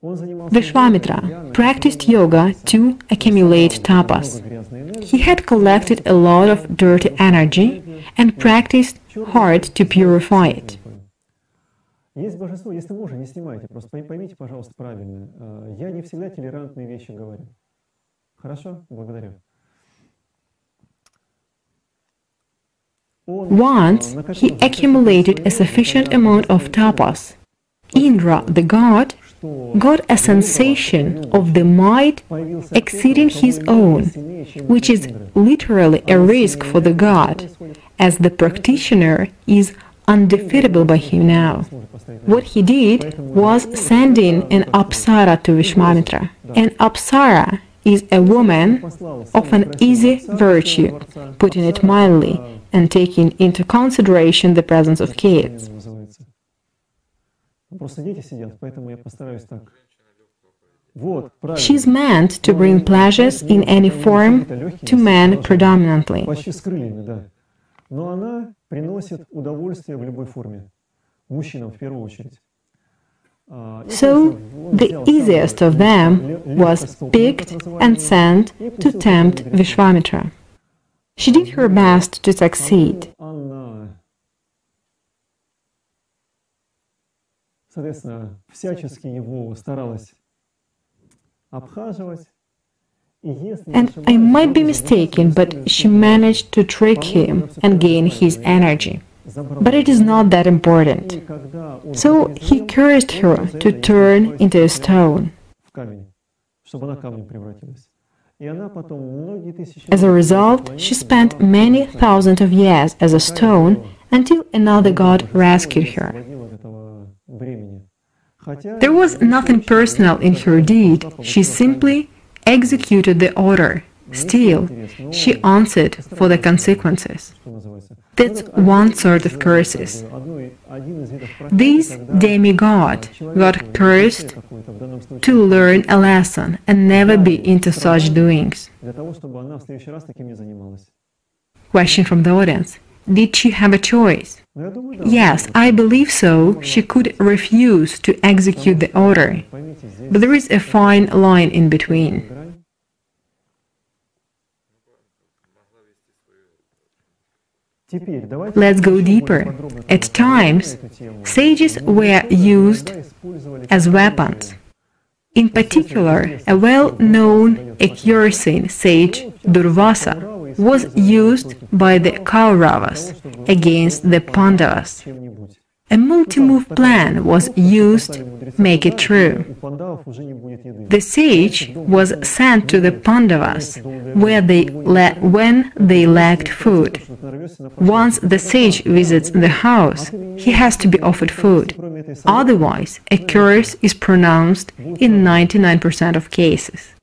Vishwamitra practiced yoga to accumulate tapas. He had collected a lot of dirty energy and practiced hard to purify it. Есть божество, если можно, не снимайте, просто поймите, пожалуйста, правильно. Я не всегда толерантные вещи говорю. Хорошо? Благодарю. Once, he accumulated a sufficient amount of tapas. Indra, the god, got a sensation of the might exceeding his own, which is literally a risk for the god, as the practitioner is undefeatable by him now. What he did was sending an Apsara to Vishwamitra. An Apsara is a woman of an easy virtue, putting it mildly, and taking into consideration the presence of kids. She's meant to bring pleasures in any form to men predominantly. Но она приносит удовольствие в любой форме, мужчинам в первую очередь. So, the easiest of them was picked and sent to tempt Vishwamitra. She did her best to succeed. Соответственно, всячески его старалась обхаживать. And I might be mistaken, but she managed to trick him and gain his energy. But it is not that important. So he cursed her to turn into a stone. As a result, she spent many thousands of years as a stone until another god rescued her. There was nothing personal in her deed. She simply executed the order. Still, she answered for the consequences. That's one sort of curses. This demigod got cursed to learn a lesson and never be into such doings. Question from the audience. Did she have a choice? Yes, I believe so. She could refuse to execute the order. But there is a fine line in between. Let's go deeper. At times, sages were used as weapons. In particular, a well-known accursing sage, Durvasa, was used by the Kauravas against the Pandavas. A multi-move plan was used to make it true. The sage was sent to the Pandavas when they lacked food. Once the sage visits the house, he has to be offered food. Otherwise, a curse is pronounced in 99% of cases.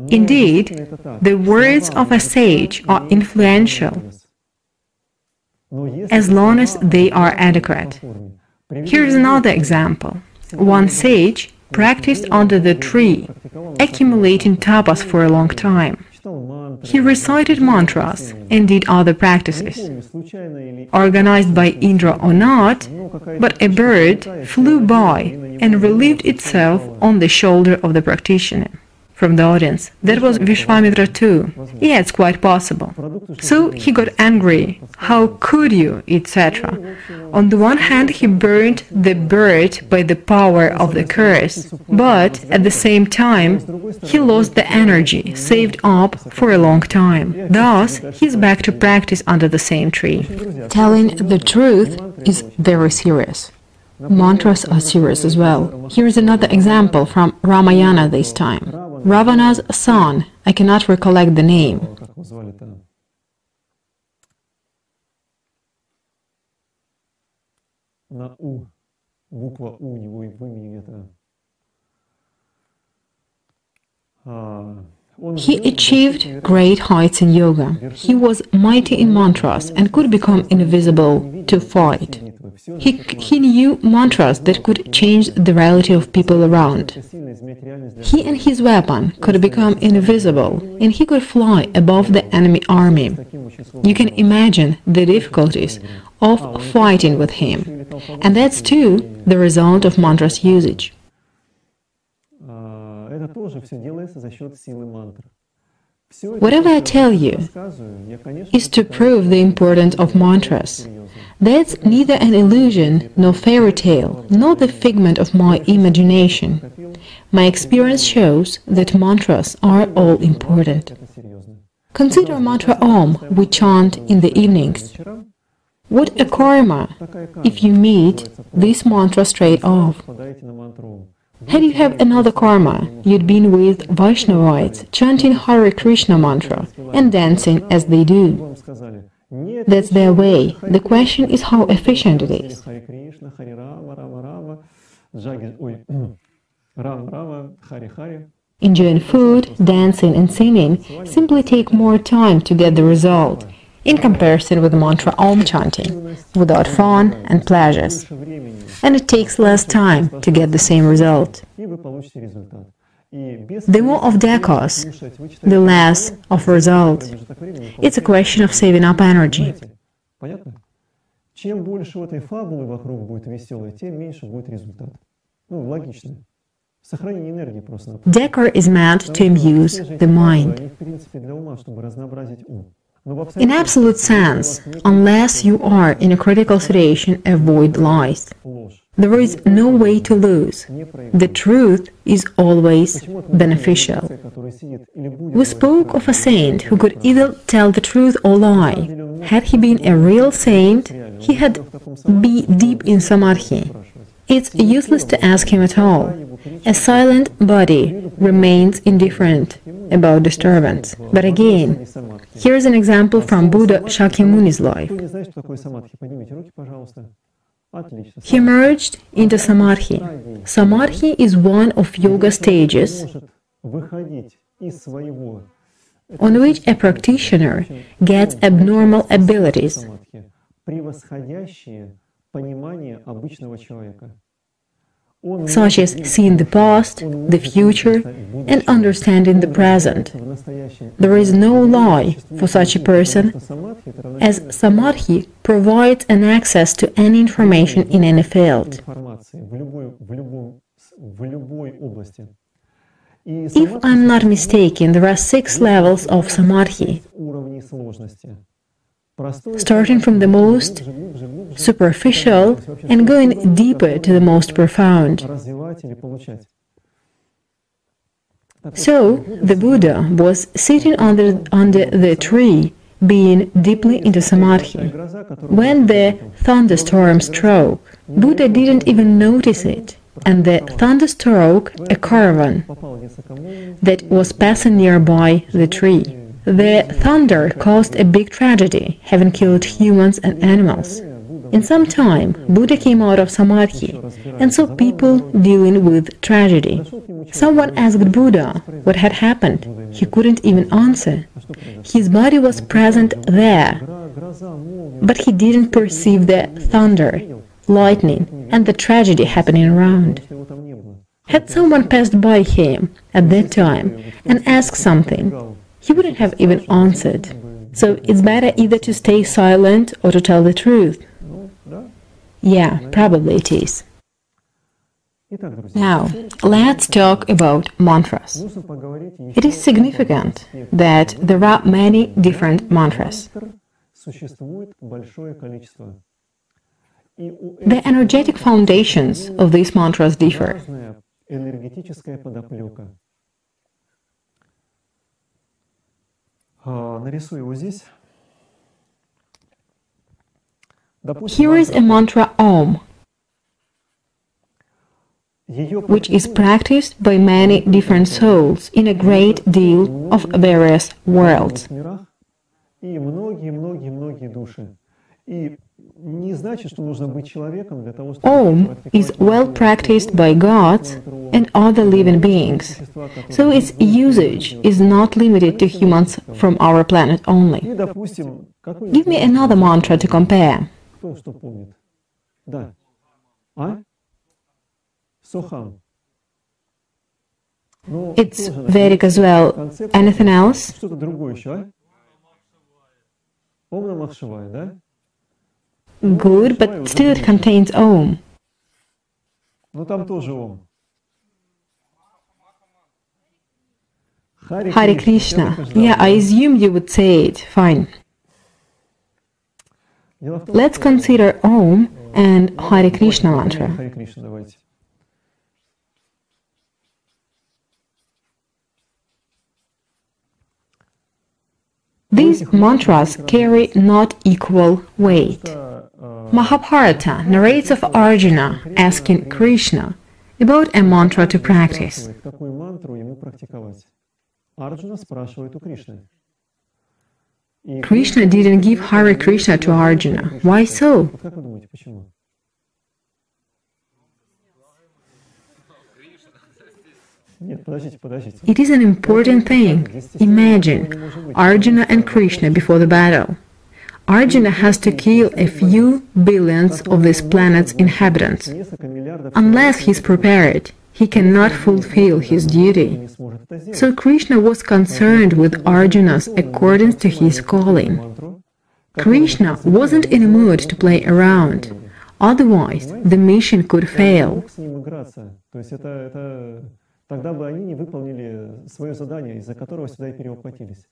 Indeed, the words of a sage are influential as long as they are adequate. Here's another example. One sage practiced under the tree, accumulating tapas for a long time. He recited mantras and did other practices. Organized by Indra or not, but a bird flew by and relieved itself on the shoulder of the practitioner. From the audience, that was Vishwamitra too. Yeah, it's quite possible. So he got angry. How could you, etc. On the one hand, he burned the bird by the power of the curse, but at the same time, he lost the energy saved up for a long time. Thus, he's back to practice under the same tree. Telling the truth is very serious. Mantras are serious as well. Here is another example from Ramayana this time. Ravana's son, I cannot recollect the name. He achieved great heights in yoga. He was mighty in mantras and could become invisible to fight. He knew mantras that could change the reality of people around. He and his weapon could become invisible, and he could fly above the enemy army. You can imagine the difficulties of fighting with him, and that's too the result of mantras usage. Whatever I tell you is to prove the importance of mantras. That's neither an illusion nor fairy tale, nor the figment of my imagination. My experience shows that mantras are all important. Consider mantra Om we chant in the evenings. What a karma if you meet this mantra straight off. Had you have another karma, you'd been with Vaishnavites, chanting Hare Krishna mantra and dancing as they do. Вам сказали, нет, That's their way. The question is how efficient it is. Харе Кришна, Харе Рама, Рама Рама, Джаги, ой, Рама Рама, Харе Харе. Enjoying food, dancing and singing simply take more time to get the result, in comparison with the mantra Om chanting, without fun and pleasures. Больше времени, And it takes less time to get the same result. и вы получите результат. И без The more of decos, слушать, вы читаете, the less of result. промежуток времени, It's a question of saving up energy. понимаете? Понятно? Чем больше этой фабулы вокруг будет веселой, тем меньше будет результат. Ну, логично. Сохранение энергии просто. Decor is meant to amuse the mind. Они, в принципе, для ума, чтобы разнообразить ум. Но в In absolute sense, unless you are in a critical situation, avoid lies. ложь. There is no way to lose. Не проявляй. The truth is always Почему beneficial. человек, который сидит или будет We spoke of a saint who could either tell the truth or lie. Had he been a real saint, he had be deep in samadhi. It's useless to ask him at all. A silent body remains indifferent about disturbance. But again, here's an example from Buddha Shakyamuni's life. Кто не знает, что такое самадхи, поднимите руки, пожалуйста. Отлично. He merged into samadhi. Samadhi is one of yoga stages Может выходить из своего on which a practitioner gets abnormal abilities, самадхи, превосходящие понимание обычного человека. Он such as seeing the past, the future, and understanding the present. в настоящем There is no lie for such a person, самадхи это равно as samadhi provides an access to any information in any field. информации в любой области. И If I'm not mistaken, there are 6 levels of samadhi, уровней сложности. Простой starting from the most глубже superficial and going deeper to the most profound. развивать или получать. So, the Buddha was sitting under the tree, being deeply into samadhi. Гроза, которая When the thunderstorm struck, Buddha didn't even notice it, and the thunder struck a caravan попала несколько молний, that was passing nearby the tree. The thunder caused a big tragedy, having killed humans and animals. In some time, Buddha came out of samadhi and saw people dealing with tragedy. Someone asked Buddha what had happened. He couldn't even answer. His body was present there, гроза, молния, but he didn't perceive the thunder, lightning, and the tragedy happening around. что его там не было. Had someone passed by him at that time and asked something, he wouldn't have even answered. So it's better either to stay silent or to tell the truth. Ну, да. Yeah, probably it is. Итак, друзья, Now, let's talk about mantras. нужно поговорить еще It is significant that there are many different mantras. существует большое количество. И у The energetic foundations of these mantras differ. разная энергетическая подоплека. Нарисую его здесь. Допустим, Here is a mantra Om, ее which is practiced by many different souls in a great deal of various worlds. мирах и многие души. И не значит, что нужно быть человеком для того, чтобы Om is well practiced by gods and other living beings, so its usage is not limited to humans from our planet only. И, допустим, какой Give me another mantra to compare. кто что помнит? Да. А? Сохам. Ну, It's тоже Vedic as well. концепция. Anything else? Что-то другое еще, а? Ом Намах Шивая, да? Good, but still it contains Om. Ну там тоже Ом. Hare Krishna. Yeah, I assume you would say it. Fine. Дело в том, Let's consider Om and Hare Krishna mantra. Харе Кришна, давайте. These mantras carry not equal weight. Это, Mahabharata narrates of Arjuna asking Krishna, About a mantra to practice. Какую мантру ему практиковать? Арджуна спрашивает у Кришны. Krishna didn't give Hare Krishna to Arjuna. Why so? Вот как вы думаете, почему? Нет, подождите. It is an important thing. Imagine Arjuna and Krishna before the battle. Arjuna has to kill a few billions of this planet's inhabitants. Unless he's prepared, he cannot fulfill his duty. So Krishna was concerned with Arjuna's accordance to his calling. Krishna wasn't in a mood to play around. Otherwise, the mission could fail. Тогда бы они не выполнили свое задание, из-за которого сюда и перевоплотились.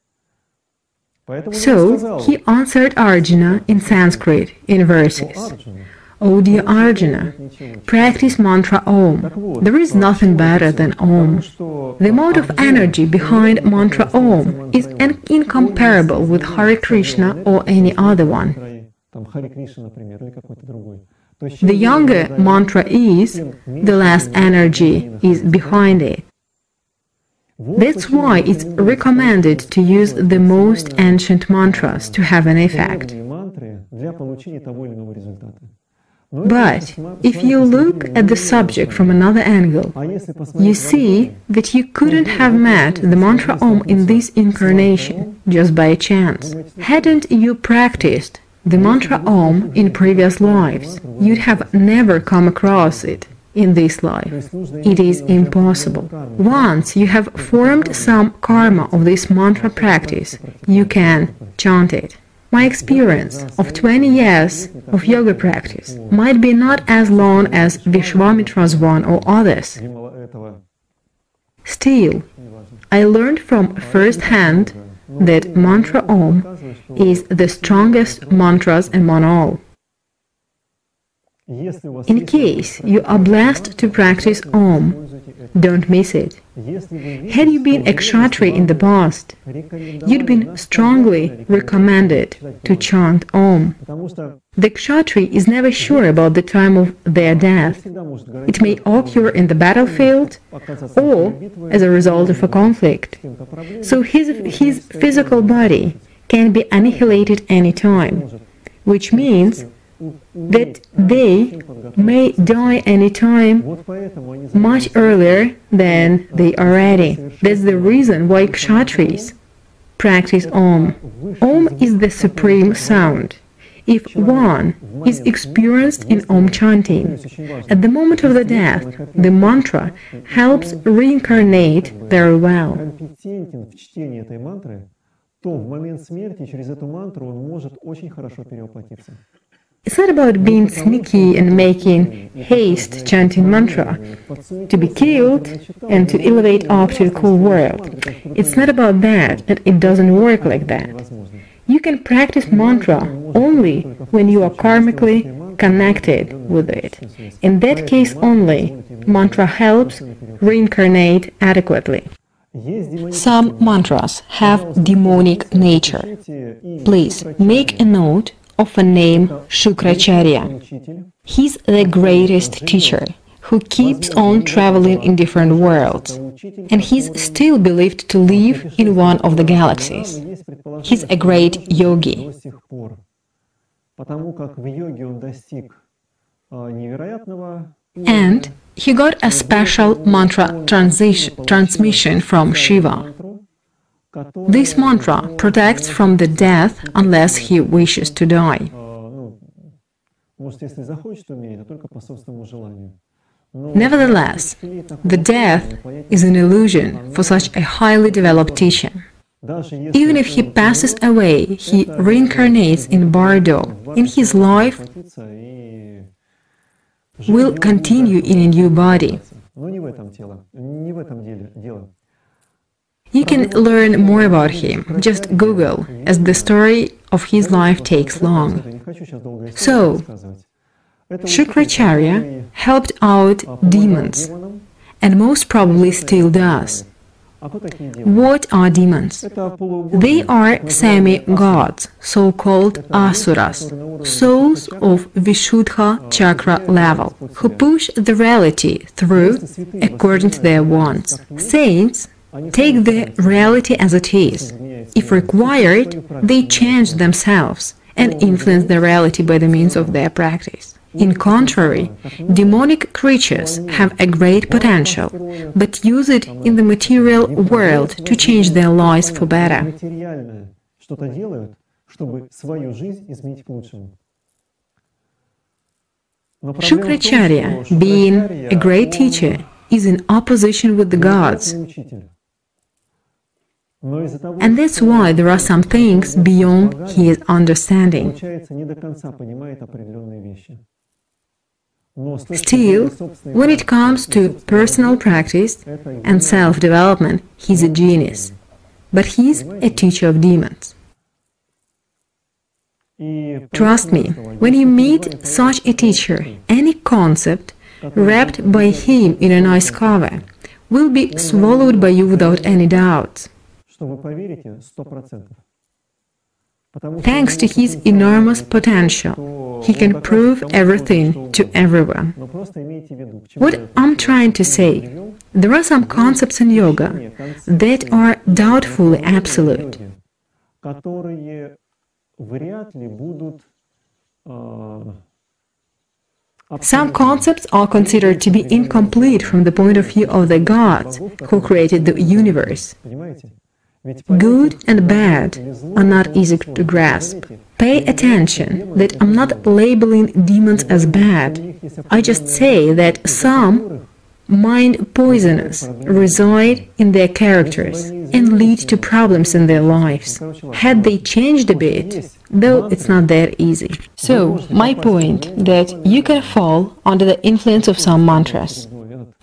So, he answered Arjuna in Sanskrit in verses. O dear Arjuna, practice mantra Om. There is nothing better than Om. The amount of energy behind mantra Om is incomparable with Hare Krishna or any other one. The younger mantra is, the less energy is behind it. That's why it's recommended to use the most ancient mantras to have an effect. But if you look at the subject from another angle, you see that you couldn't have met the mantra Om in this incarnation just by chance. Hadn't you practiced the mantra Om in previous lives, you'd have never come across it in this life. It is impossible. Once you have formed some karma of this mantra practice, you can chant it. My experience of 20 years of yoga practice might be not as long as Vishwamitra's one or others. Still, I learned from first hand that mantra Om is the strongest mantras among all. In case you are blessed to practice Om, don't miss it. Had you been a kshatriya in the past, you'd been strongly recommended to chant Om. The kshatriya is never sure about the time of their death. It may occur in the battlefield or as a result of a conflict. So his physical body can be annihilated any time, which means that they may die any time much earlier than they are ready. That's the reason why kshatriyas practice Om. Om is the supreme sound. If one is experienced in Om chanting, at the moment of the death, the mantra helps reincarnate very well. It's not about being sneaky and making haste chanting mantra to be killed and to elevate up to the cool world. It's not about that, and it doesn't work like that. You can practice mantra only when you are karmically connected with it. In that case only, mantra helps reincarnate adequately. Some mantras have demonic nature. Please make a note of a name Shukracharya. He's the greatest teacher who keeps on traveling in different worlds, and he's still believed to live in one of the galaxies. He's a great yogi. And he got a special mantra transmission from Shiva. This mantra protects from the death unless he wishes to die. Nevertheless, the death is an illusion for such a highly developed teacher. Even if he passes away, he reincarnates in Bardo. In his life, will continue in a new body. You can learn more about him. Just Google, as the story of his life takes long. So, Shukracharya helped out demons, and most probably still does. What are demons? They are semi-gods, so-called asuras, souls of Vishuddha chakra level, who push the reality through according to their wants. Saints take the reality as it is. If required, they change themselves and influence the reality by the means of their practice. In contrary, demonic creatures have a great potential, but use it in the material world to change their lives for better. Shukracharya, being a great teacher, is in opposition with the gods. And that's why there are some things beyond his understanding. Still, when it comes to personal practice and self-development, he's a genius. But he's a teacher of demons. Trust me, when you meet such a teacher, any concept wrapped by him in a nice cover will be swallowed by you without any doubt. Thanks to his enormous potential, he can prove everything to everyone. What I'm trying to say, there are some concepts in yoga that are doubtfully absolute. Some concepts are considered to be incomplete from the point of view of the gods who created the universe. Good and bad are not easy to grasp. Pay attention that I'm not labeling demons as bad. I just say that some mind poisonous reside in their characters and lead to problems in their lives. Had they changed a bit, though it's not that easy. So, my point that you can fall under the influence of some mantras.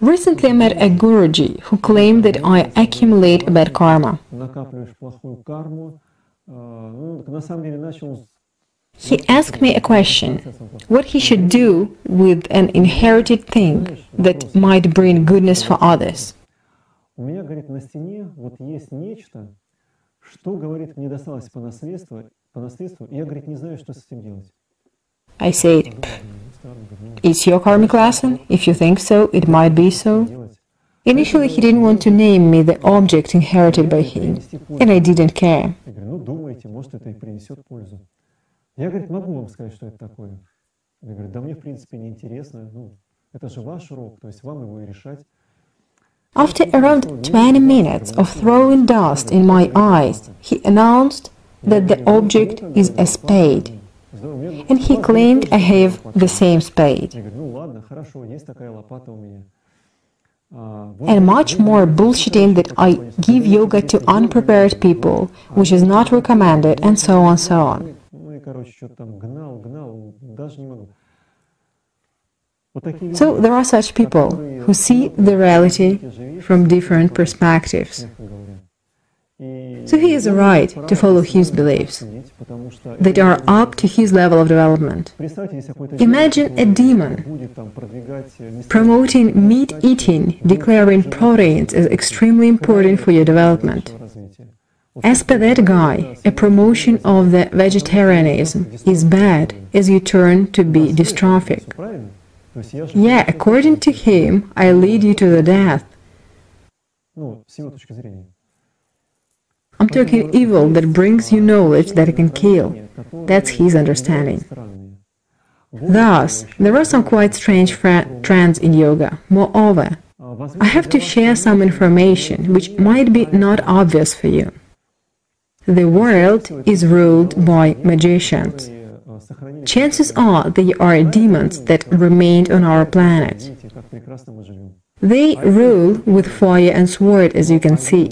Recently I met a Guruji who claimed that I accumulate bad karma. He asked me a question, what he should do with an inherited thing that might bring goodness for others. I said, it's your karmic lesson. If you think so, it might be so. Initially, he didn't want to name me the object inherited by him, and I didn't care. After around 20 minutes of throwing dust in my eyes, he announced that the object is a spade. And he claimed I have the same spade. And much more bullshitting that I give yoga to unprepared people, which is not recommended, and so on, so on. So there are such people who see the reality from different perspectives. So he is right to follow his beliefs that are up to his level of development. Imagine a demon promoting meat eating, declaring proteins as extremely important for your development. As per that guy, a promotion of the vegetarianism is bad as you turn to be dystrophic. Yeah, according to him, I lead you to the death. I'm talking evil that brings you knowledge that can kill. That's his understanding. Thus, there are some quite strange trends in yoga. Moreover, I have to share some information which might be not obvious for you. The world is ruled by magicians. Chances are they are demons that remained on our planet. They rule with fire and sword, as you can see.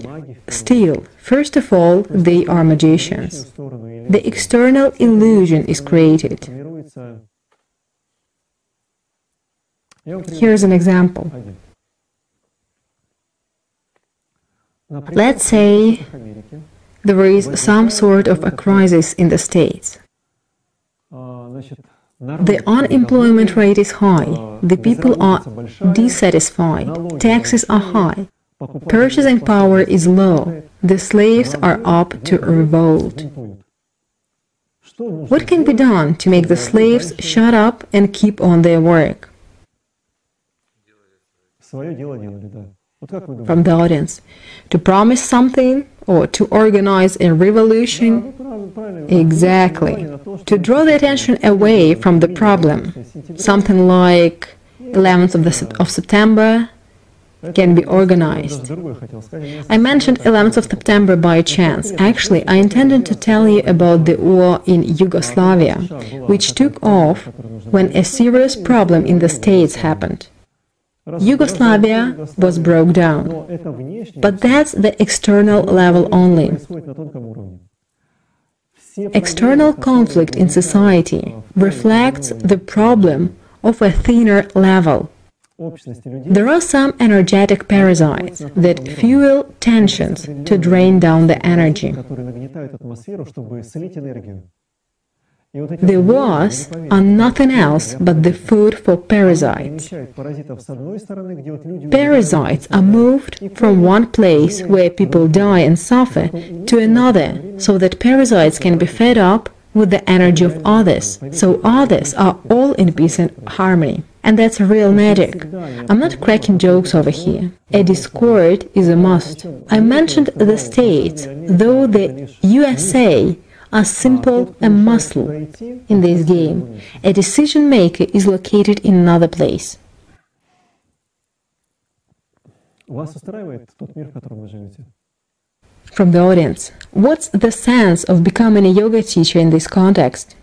Still, first of all, they are magicians. The external illusion is created. Here's an example. Let's say there is some sort of a crisis in the States. The unemployment rate is high, the people are dissatisfied, taxes are high. Purchasing power is low. The slaves are up to revolt. What can be done to make the slaves shut up and keep on their work? From the audience. To promise something or to organize a revolution? Exactly. To draw the attention away from the problem. Something like 11th of September can be organized. I mentioned 11th of September by chance. Actually, I intended to tell you about the war in Yugoslavia, which took off when a serious problem in the States happened. Yugoslavia was broke down. But that's the external level only. External conflict in society reflects the problem of a thinner level. There are some energetic parasites that fuel tensions to drain down the energy. The wars are nothing else but the food for parasites. Parasites are moved from one place where people die and suffer to another, so that parasites can be fed up with the energy of others, so others are all in peace and harmony. And that's real magic. I'm not cracking jokes over here. A discord is a must. I mentioned the States, though the USA are simple and muscle in this game. A decision maker is located in another place. From the audience, what's the sense of becoming a yoga teacher in this context?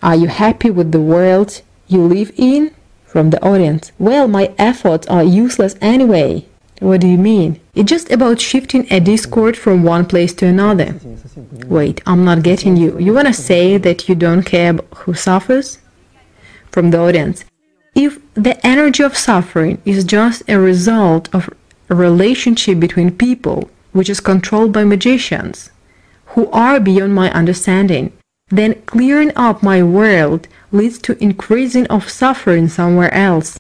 Are you happy with the world you live in? From the audience, well, my efforts are useless anyway. What do you mean? It's just about shifting a discord from one place to another. Wait, I'm not getting you. You wanna say that you don't care who suffers? From the audience, if the energy of suffering is just a result of a relationship between people, which is controlled by magicians, who are beyond my understanding, then clearing up my world leads to increasing of suffering somewhere else.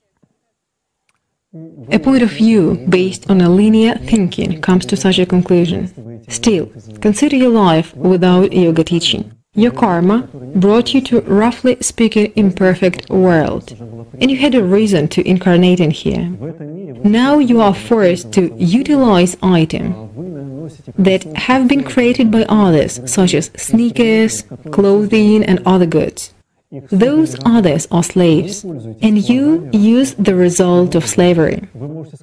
A point of view based on a linear thinking comes to such a conclusion. Still, consider your life without yoga teaching. Your karma brought you to, roughly speaking, imperfect world, and you had a reason to incarnate in here. Now you are forced to utilize items that have been created by others, such as sneakers, clothing, and other goods. Those others are slaves, and you use the result of slavery.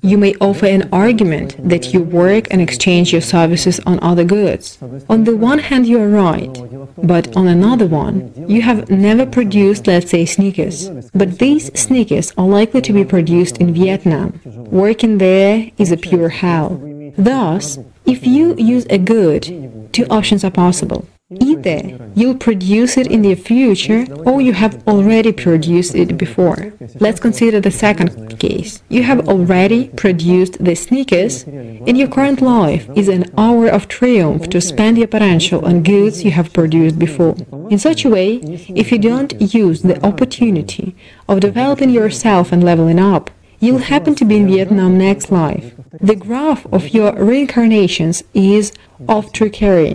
You may offer an argument that you work and exchange your services on other goods. On the one hand, you are right, but on another one, you have never produced, let's say, sneakers. But these sneakers are likely to be produced in Vietnam. Working there is a pure hell. Thus, if you use a good, two options are possible. Either you'll produce it in the future, or you have already produced it before. Let's consider the second case. You have already produced the sneakers, and your current life is an hour of triumph to spend your potential on goods you have produced before. In such a way, if you don't use the opportunity of developing yourself and leveling up, you'll happen to be in Vietnam next life. The graph of your reincarnations is of trickery,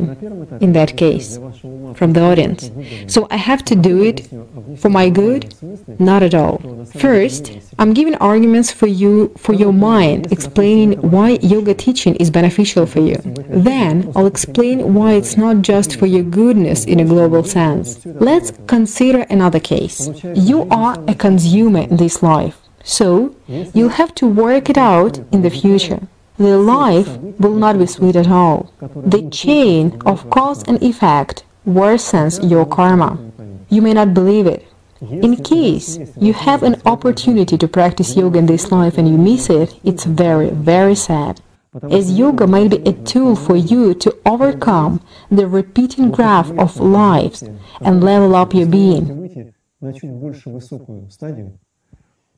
in that case, from the audience. So I have to do it for my good? Not at all. First, I'm giving arguments for you, for your mind, explaining why yoga teaching is beneficial for you. Then, I'll explain why it's not just for your goodness in a global sense. Let's consider another case. You are a consumer in this life. So, you'll have to work it out in the future. The life will not be sweet at all. The chain of cause and effect worsens your karma. You may not believe it. In case you have an opportunity to practice yoga in this life and you miss it, it's very, very sad. As yoga might be a tool for you to overcome the repeating graph of lives and level up your being.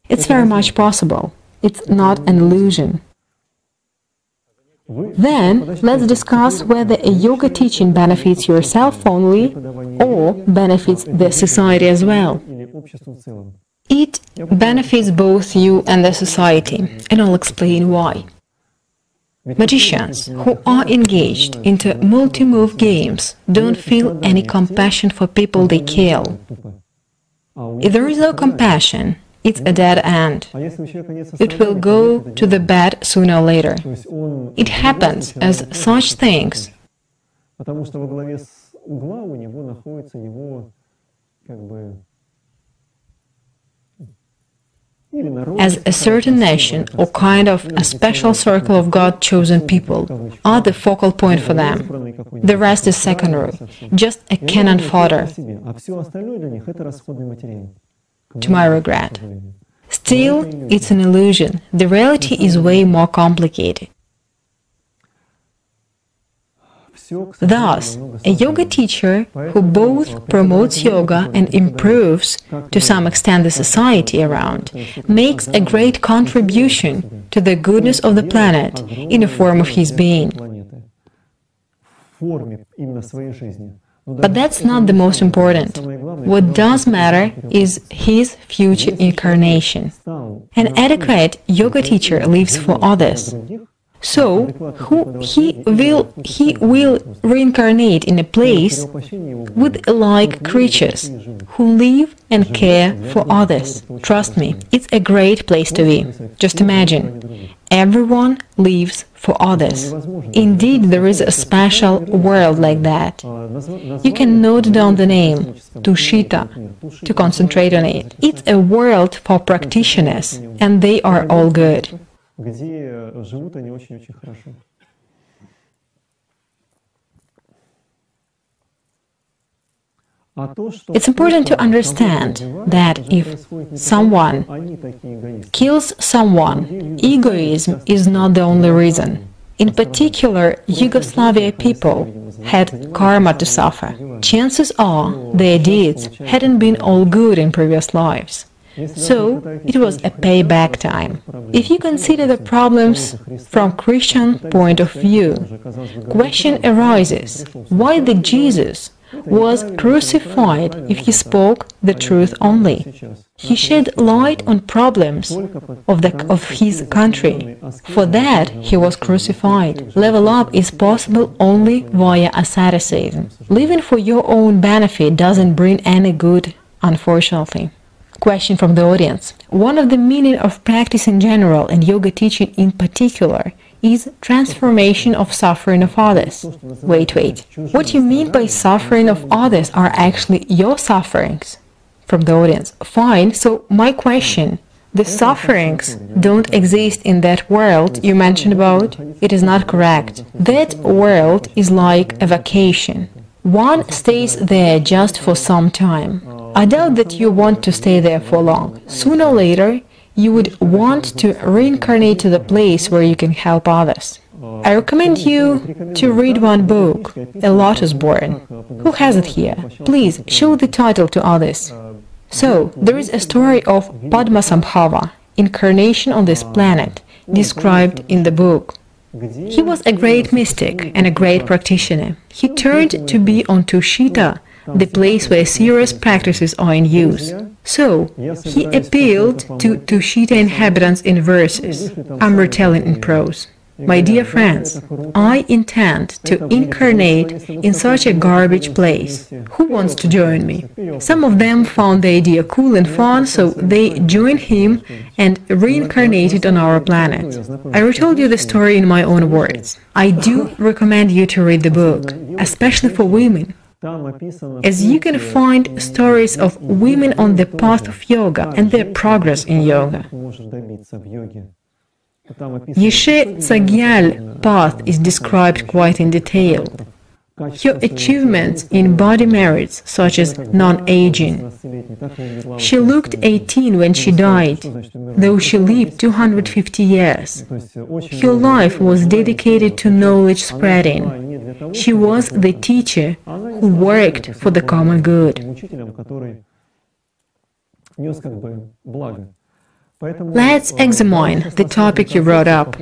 It's very much possible. It's not an illusion. Then, let's discuss whether a yoga teaching benefits yourself only or benefits the society as well. It benefits both you and the society, and I'll explain why. Magicians who are engaged into multi-move games don't feel any compassion for people they kill. If there is no compassion, it's a dead end. It will go to the bad sooner or later. It happens as such things. Потому что во главе угла у него находится его as a certain nation or kind of a special circle of God-chosen people are the focal point for them. The rest is secondary, just a cannon fodder. To my regret. Still, it's an illusion. The reality is way more complicated. Thus, a yoga teacher who both promotes yoga and improves, to some extent, the society around, makes a great contribution to the goodness of the planet in the form of his being. But that's not the most important. What does matter is his future incarnation. An adequate yoga teacher lives for others. So, he will reincarnate in a place with like creatures who live and care for others. Trust me, it's a great place to be. Just imagine, everyone lives for others. Indeed, there is a special world like that. You can note down the name, Tushita, to concentrate on it. It's a world for practitioners, and they are all good. Где живут они очень-очень хорошо. It's important to understand that if someone kills someone, egoism is not the only reason. In particular, Yugoslavia people had karma to suffer. Chances are their deeds hadn't been all good in previous lives. So, it was a payback time. If you consider the problems from Christian point of view, question arises, why did Jesus was crucified if he spoke the truth only? He shed light on problems of his country. For that, he was crucified. Level up is possible only via asceticism. Living for your own benefit doesn't bring any good, unfortunately. Question from the audience. One of the meaning of practice in general and yoga teaching in particular is transformation of suffering of others. Wait. What you mean by suffering of others are actually your sufferings? From the audience. Fine, so my question, the sufferings don't exist in that world you mentioned about? It is not correct. That world is like a vacation. One stays there just for some time. I doubt that you want to stay there for long. Sooner or later, you would want to reincarnate to the place where you can help others. I recommend you to read one book, A Lotus Born. Who has it here? Please, show the title to others. So, there is a story of Padmasambhava, incarnation on this planet, described in the book. He was a great mystic and a great practitioner. He turned to be on Tushita, the place where serious practices are in use. So, he appealed to Tushita inhabitants in verses. I'm retelling in prose. My dear friends, I intend to incarnate in such a garbage place. Who wants to join me? Some of them found the idea cool and fun, so they joined him and reincarnated on our planet. I retold you the story in my own words. I do recommend you to read the book, especially for women, as you can find stories of women on the path of yoga and their progress in yoga. Yeshe Tsagyal path is described quite in detail. Her achievements in body merits, such as non-aging. She looked 18 when she died, though she lived 250 years. Her life was dedicated to knowledge spreading. She was the teacher who worked for the common good. Let's examine the topic you brought up.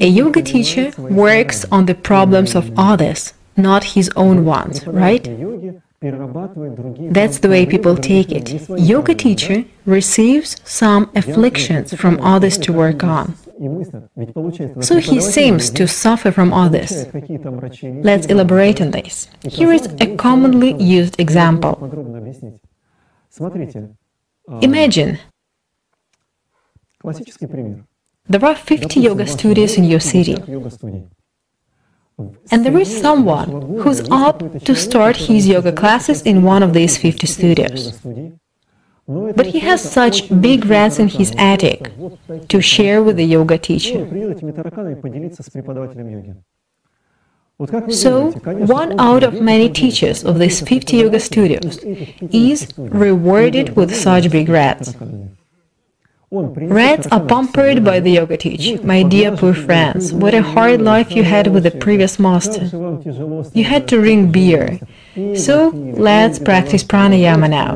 A yoga teacher works on the problems of others, not his own ones, right? That's the way people take it. Yoga teacher receives some afflictions from others to work on. So he seems to suffer from others. Let's elaborate on this. Here is a commonly used example. Imagine there are 50 yoga studios in your city, and there is someone who's up to start his yoga classes in one of these 50 studios. But he has such big rats in his attic to share with the yoga teacher. So, one out of many teachers of these 50 yoga studios is rewarded with such big rats. Rats are pampered by the yoga teacher. My dear poor friends, what a hard life you had with the previous master. You had to drink beer. So, let's practice pranayama now.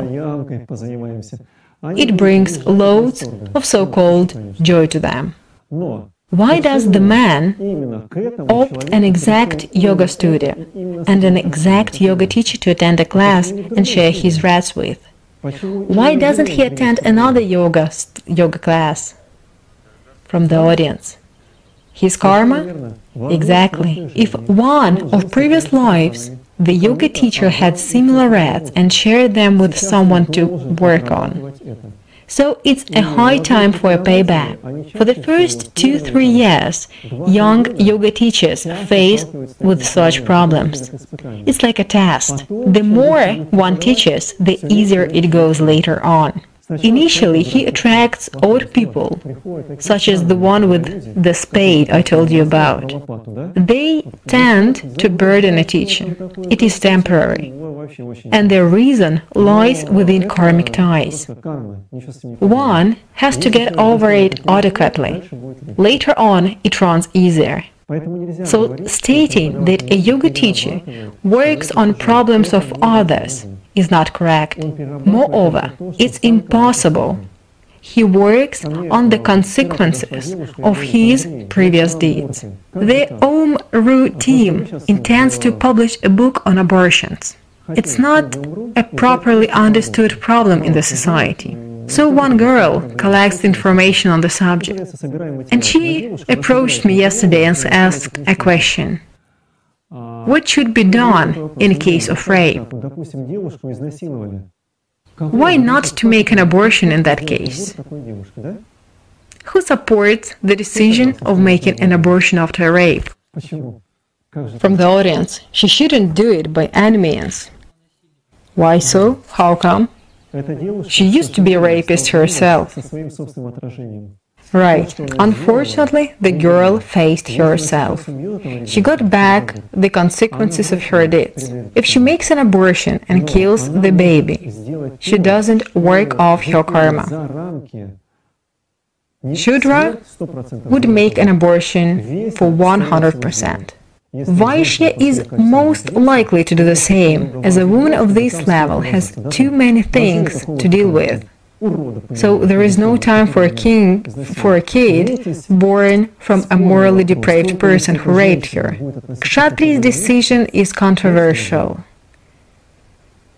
It brings loads of so-called joy to them. Why does the man opt an exact yoga studio and an exact yoga teacher to attend a class and share his rats with? Why doesn't he attend another yoga class? From the audience. His karma? Exactly. If one of previous lives, the yoga teacher had similar rats and shared them with someone to work on. So it's a high time for a payback. For the first 2-3 years, young yoga teachers face with such problems. It's like a test. The more one teaches, the easier it goes later on. Initially, he attracts odd people, such as the one with the spade I told you about. They tend to burden a teacher. It is temporary. And their reason lies within karmic ties. One has to get over it adequately. Later on, it runs easier. So, stating that a yoga teacher works on problems of others is not correct. Moreover, it's impossible. He works on the consequences of his previous deeds. The Om Ru team intends to publish a book on abortions. It's not a properly understood problem in the society. So one girl collects information on the subject, and she approached me yesterday and asked a question. What should be done in case of rape? Why not to make an abortion in that case? Who supports the decision of making an abortion after a rape? From the audience, she shouldn't do it by any means. Why so? How come? She used to be a rapist herself. Right. Unfortunately, the girl faced herself. She got back the consequences of her deeds. If she makes an abortion and kills the baby, she doesn't work off her karma. Shudra would make an abortion for 100%. Vaishya is most likely to do the same, as a woman of this level has too many things to deal with. So there is no time for a kid born from a morally depraved person who raped her. Kshatriya's decision is controversial.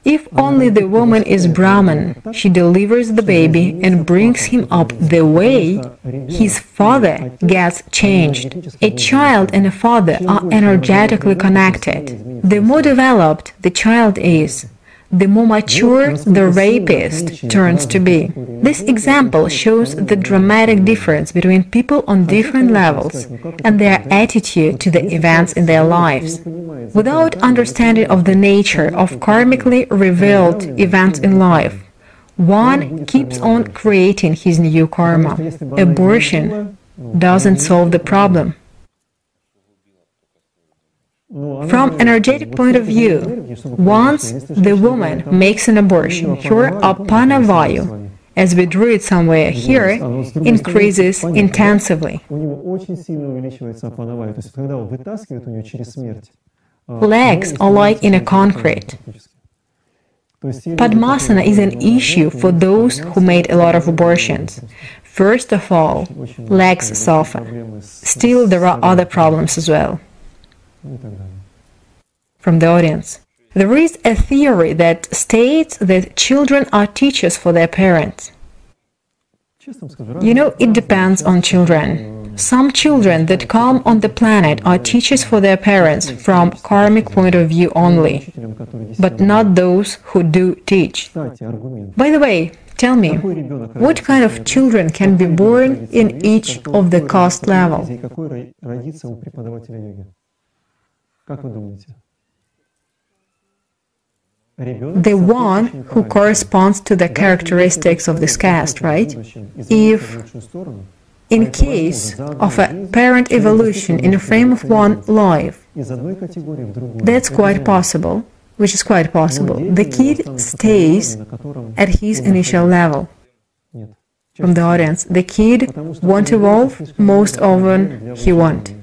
If only the woman is Brahman, she delivers the baby and brings him up the way, his father gets changed. A child and a father are energetically connected. The more developed the child is, the more mature the rapist turns to be. This example shows the dramatic difference between people on different levels and their attitude to the events in their lives. Without understanding of the nature of karmically revealed events in life, one keeps on creating his new karma. Abortion doesn't solve the problem. From energetic point of view, once the woman makes an abortion, her apana vayu, as we drew it somewhere here, increases intensively. Legs are like in a concrete. Padmasana is an issue for those who made a lot of abortions. First of all, legs suffer. Still, there are other problems as well. From the audience. There is a theory that states that children are teachers for their parents. You know, it depends on children. Some children that come on the planet are teachers for their parents from karmic point of view only, but not those who do teach. By the way, tell me, what kind of children can be born in each of the caste level? The one who corresponds to the characteristics of this caste, right? If in case of a parent evolution in a frame of one life, that's quite possible, which is quite possible. The kid stays at his initial level. From the audience, the kid won't evolve, most often he won't.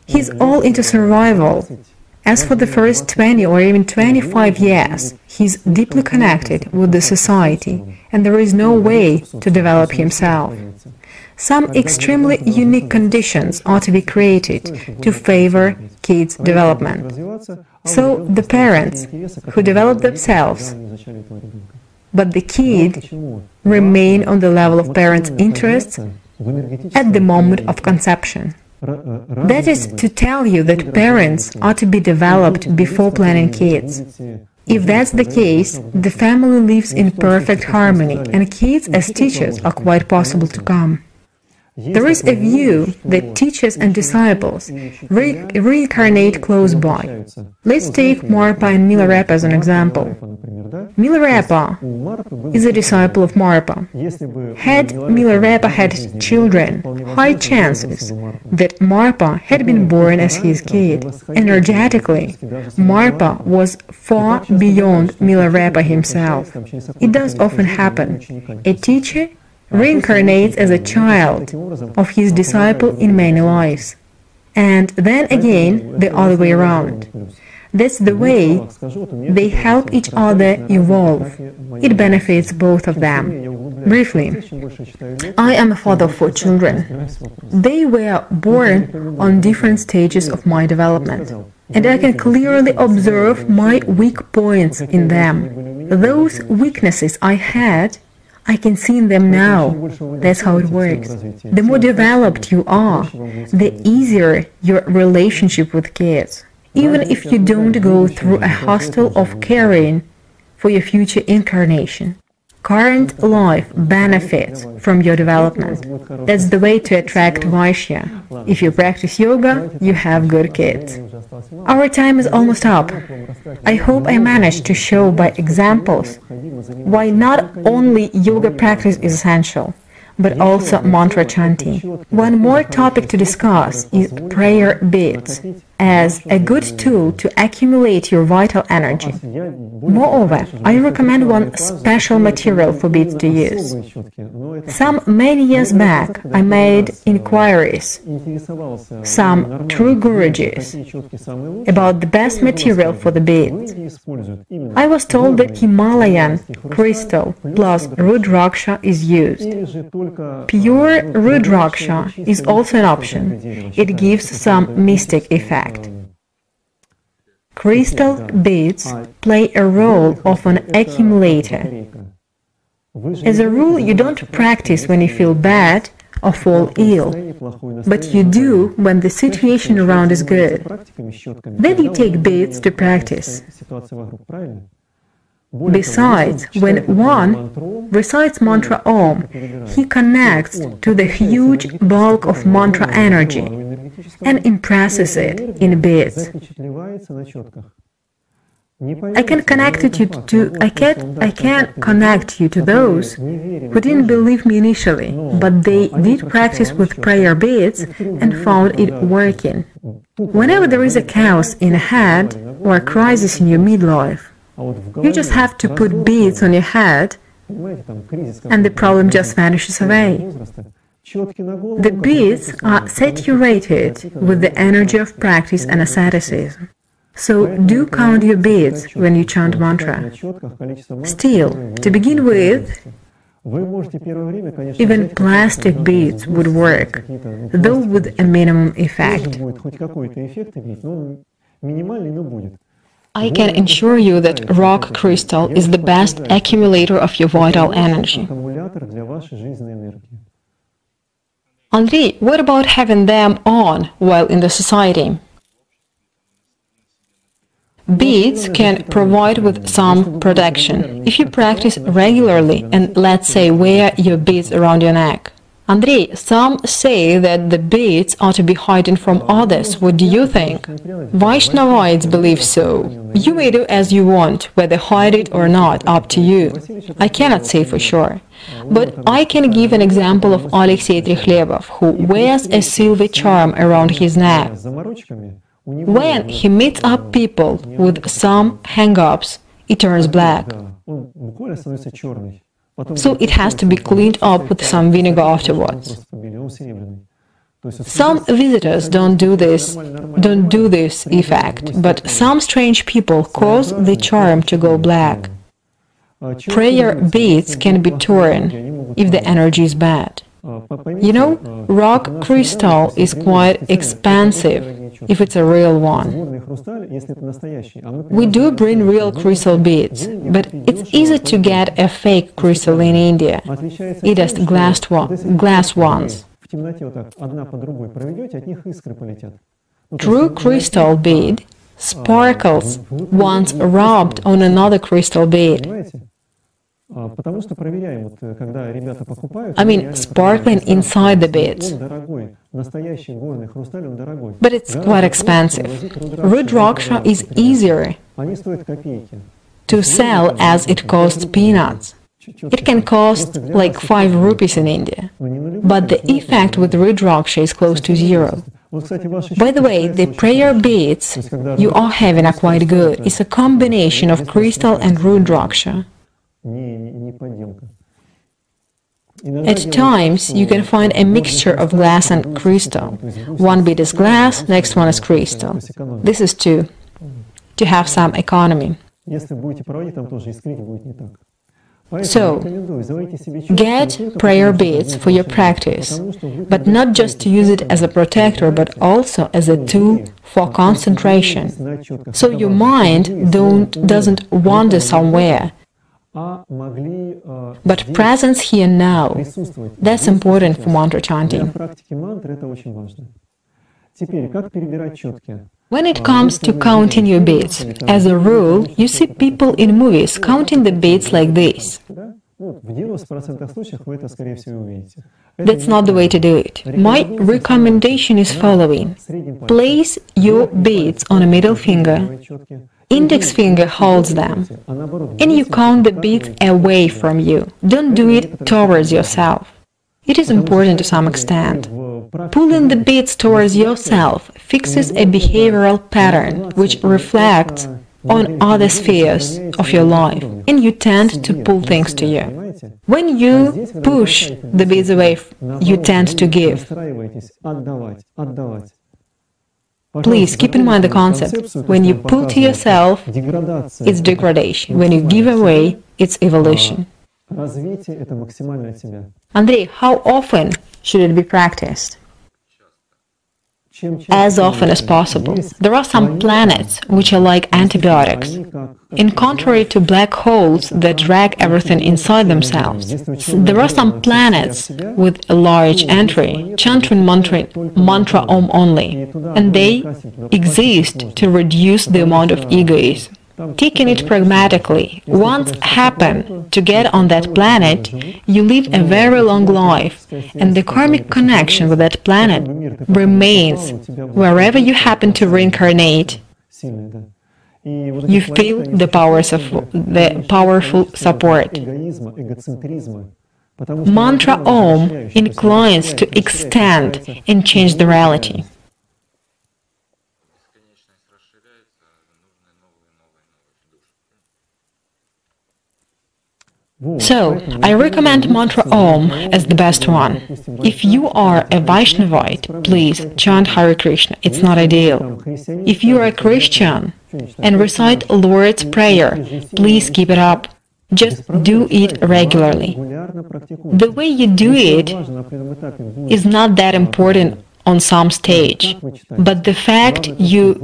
He's all into survival. As for the first 20 or even 25 years, he's deeply connected with the society, and there is no way to develop himself. Some extremely unique conditions are to be created to favor kids' development. So the parents who develop themselves, but the kid remain on the level of parents' interests at the moment of conception. That is to tell you that parents are to be developed before planning kids. If that's the case, the family lives in perfect harmony, and kids as teachers are quite possible to come. There is a view that teachers and disciples reincarnate close by. Let's take Marpa and Milarepa as an example. Milarepa is a disciple of Marpa. Had Milarepa had children, high chances that Marpa had been born as his kid. Energetically, Marpa was far beyond Milarepa himself. It does often happen. A teacher reincarnates as a child of his disciple in many lives, and then again the other way around. That's the way they help each other evolve. It benefits both of them. Briefly, I am a father of 4 children. They were born on different stages of my development, and I can clearly observe my weak points in them. Those weaknesses I had, I can see in them now. That's how it works. The more developed you are, the easier your relationship with kids. Even if you don't go through a hostel of caring for your future incarnation, current life benefits from your development. That's the way to attract Vaishya. If you practice yoga, you have good kids. Our time is almost up. I hope I managed to show by examples why not only yoga practice is essential, but also mantra chanting. One more topic to discuss is prayer beads as a good tool to accumulate your vital energy. Moreover, I recommend one special material for beads to use. Many years back, I made inquiries, some true Gurujis, about the best material for the beads. I was told that Himalayan crystal plus Rudraksha is used. Pure Rudraksha is also an option. It gives some mystic effect. Crystal beads play a role of an accumulator. As a rule, you don't practice when you feel bad or fall ill, but you do when the situation around is good. Then you take beads to practice. Besides, when one recites mantra Om, he connects to the huge bulk of mantra energy and impresses it in beads. I can connect you to those who didn't believe me initially, but they did practice with prayer beads and found it working. Whenever there is a chaos in a head or a crisis in your midlife, you just have to put beads on your head and the problem just vanishes away. The beads are saturated with the energy of practice and asceticism. So do count your beads when you chant mantra. Still, to begin with, even plastic beads would work, though with a minimum effect. I can assure you that rock crystal is the best accumulator of your vital energy. Andrei, what about having them on while in the society? Beads can provide with some protection if you practice regularly and, let's say, wear your beads around your neck. Andrei, some say that the beads ought to be hidden from others. What do you think? Vaishnavites believe so. You may do as you want, whether hide it or not, up to you. I cannot say for sure. But I can give an example of Alexei Trikhlebov, who wears a silver charm around his neck. When he meets up people with some hang-ups, it turns black. So it has to be cleaned up with some vinegar afterwards. Some visitors don't do this effect, but some strange people cause the charm to go black. Prayer beads can be torn if the energy is bad. You know, rock crystal is quite expensive if it's a real one. We do bring real crystal beads, but it's easy to get a fake crystal in India. It is glass ones. True crystal bead sparkles once rubbed on another crystal bead. I mean, sparkling inside the beads. But it's quite expensive. Rudraksha is easier to sell as it costs peanuts. It can cost like 5 rupees in India. But the effect with Rudraksha is close to 0. By the way, the prayer beads you are having are quite good. It's a combination of crystal and Rudraksha. At times, you can find a mixture of glass and crystal. One bead is glass, next one is crystal. This is to have some economy. So, get prayer beads for your practice, but not just to use it as a protector, but also as a tool for concentration. So your mind doesn't wander somewhere, but presence here now. That's important for mantra chanting. When it comes to counting your beads, as a rule, you see people in movies counting the beads like this. That's not the way to do it. My recommendation is following. Place your beads on a middle finger. Index finger holds them, and you count the beads away from you. Don't do it towards yourself. It is important to some extent. Pulling the beads towards yourself fixes a behavioral pattern which reflects on other spheres of your life, and you tend to pull things to you. When you push the beads away, you tend to give. Please keep in mind the concept. When you pull to yourself, it's degradation. When you give away, it's evolution. Andrei, how often should it be practiced? As often as possible. There are some planets which are like antibiotics. In contrary to black holes that drag everything inside themselves, there are some planets with a large entry, chanting mantra Om only, and they exist to reduce the amount of egoism. Taking it pragmatically, once happen to get on that planet, you live a very long life, and the karmic connection with that planet remains wherever you happen to reincarnate. You feel the powerful support. Mantra Om inclines to extend and change the reality. So, I recommend mantra Om as the best one. If you are a Vaishnavite, please chant Hare Krishna. It's not ideal. If you are a Christian and recite Lord's Prayer, please keep it up. Just do it regularly. The way you do it is not that important on some stage, but the fact you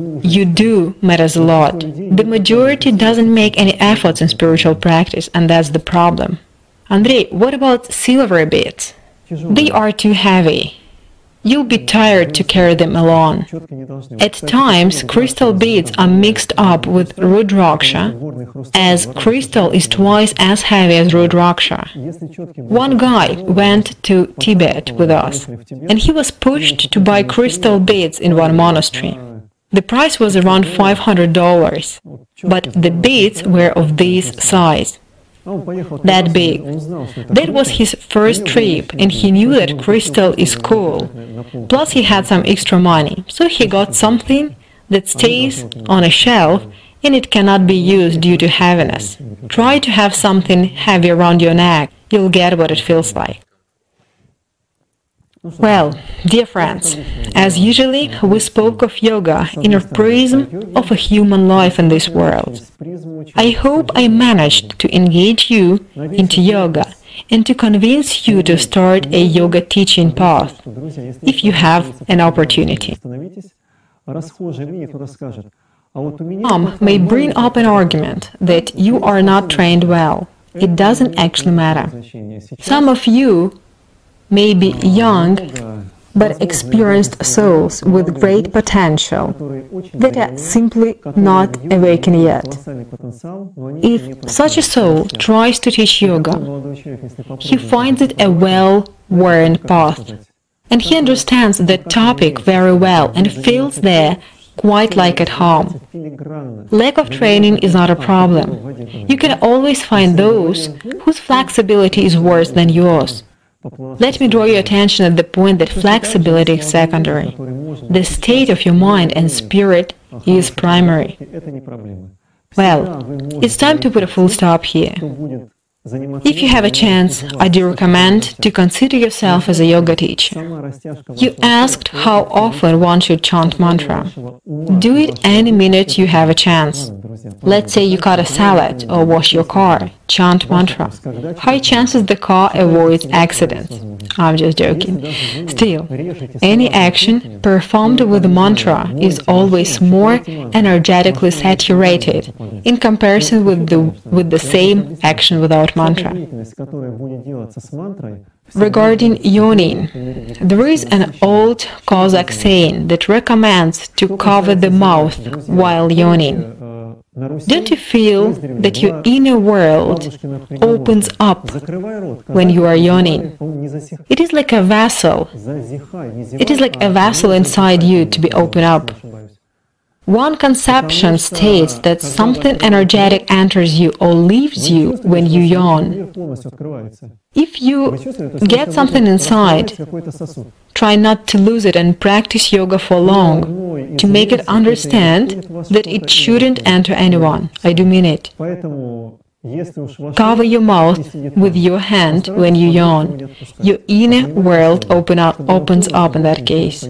do matters a lot. The majority doesn't make any efforts in spiritual practice, and that's the problem. Andrei, what about silver beads? They are too heavy. you'll be tired to carry them alone. At times, crystal beads are mixed up with Rudraksha, as crystal is twice as heavy as Rudraksha. One guy went to Tibet with us, and he was pushed to buy crystal beads in one monastery. The price was around $500, but the beads were of this size. That big. That was his first trip, and he knew that crystal is cool. Plus he had some extra money, so he got something that stays on a shelf and it cannot be used due to heaviness. Try to have something heavy around your neck. You'll get what it feels like. Well, dear friends, as usually, we spoke of yoga in a prism of a human life in this world. I hope I managed to engage you into yoga and to convince you to start a yoga teaching path, if you have an opportunity. Some may bring up an argument that you are not trained well. It doesn't actually matter. Some of you may be young but experienced souls with great potential that are simply not awakened yet. If such a soul tries to teach yoga, he finds it a well-worn path, and he understands the topic very well and feels there quite like at home. Lack of training is not a problem. You can always find those whose flexibility is worse than yours. Let me draw your attention at the point that flexibility is secondary. The state of your mind and spirit is primary. Well, it's time to put a full stop here. If you have a chance, I do recommend to consider yourself as a yoga teacher. You asked how often one should chant mantra. Do it any minute you have a chance. Let's say you cut a salad or wash your car. Chant mantra. High chances the car avoids accidents. I'm just joking. Still, any action performed with the mantra is always more energetically saturated in comparison with the same action without mantra. Regarding yawning, there is an old Cossack saying that recommends to cover the mouth while yawning. Don't you feel that your inner world opens up when you are yawning? It is like a vessel. It is like a vessel inside you to be opened up. One conception states that something energetic enters you or leaves you when you yawn. If you get something inside, try not to lose it and practice yoga for long to make it understand that it shouldn't enter anyone. I do mean it. Cover your mouth with your hand when you yawn. Your inner world opens up in that case.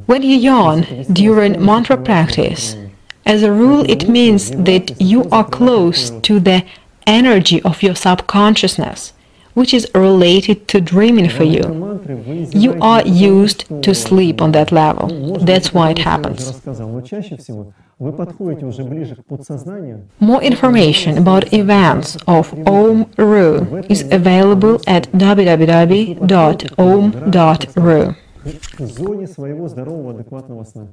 When you yawn during mantra practice, as a rule it means that you are close to the energy of your subconsciousness, which is related to dreaming for you. You are used to sleep on that level. That's why it happens. More information about events of Om Ru is available at www.om.ru. В зоне своего здорового адекватного сна.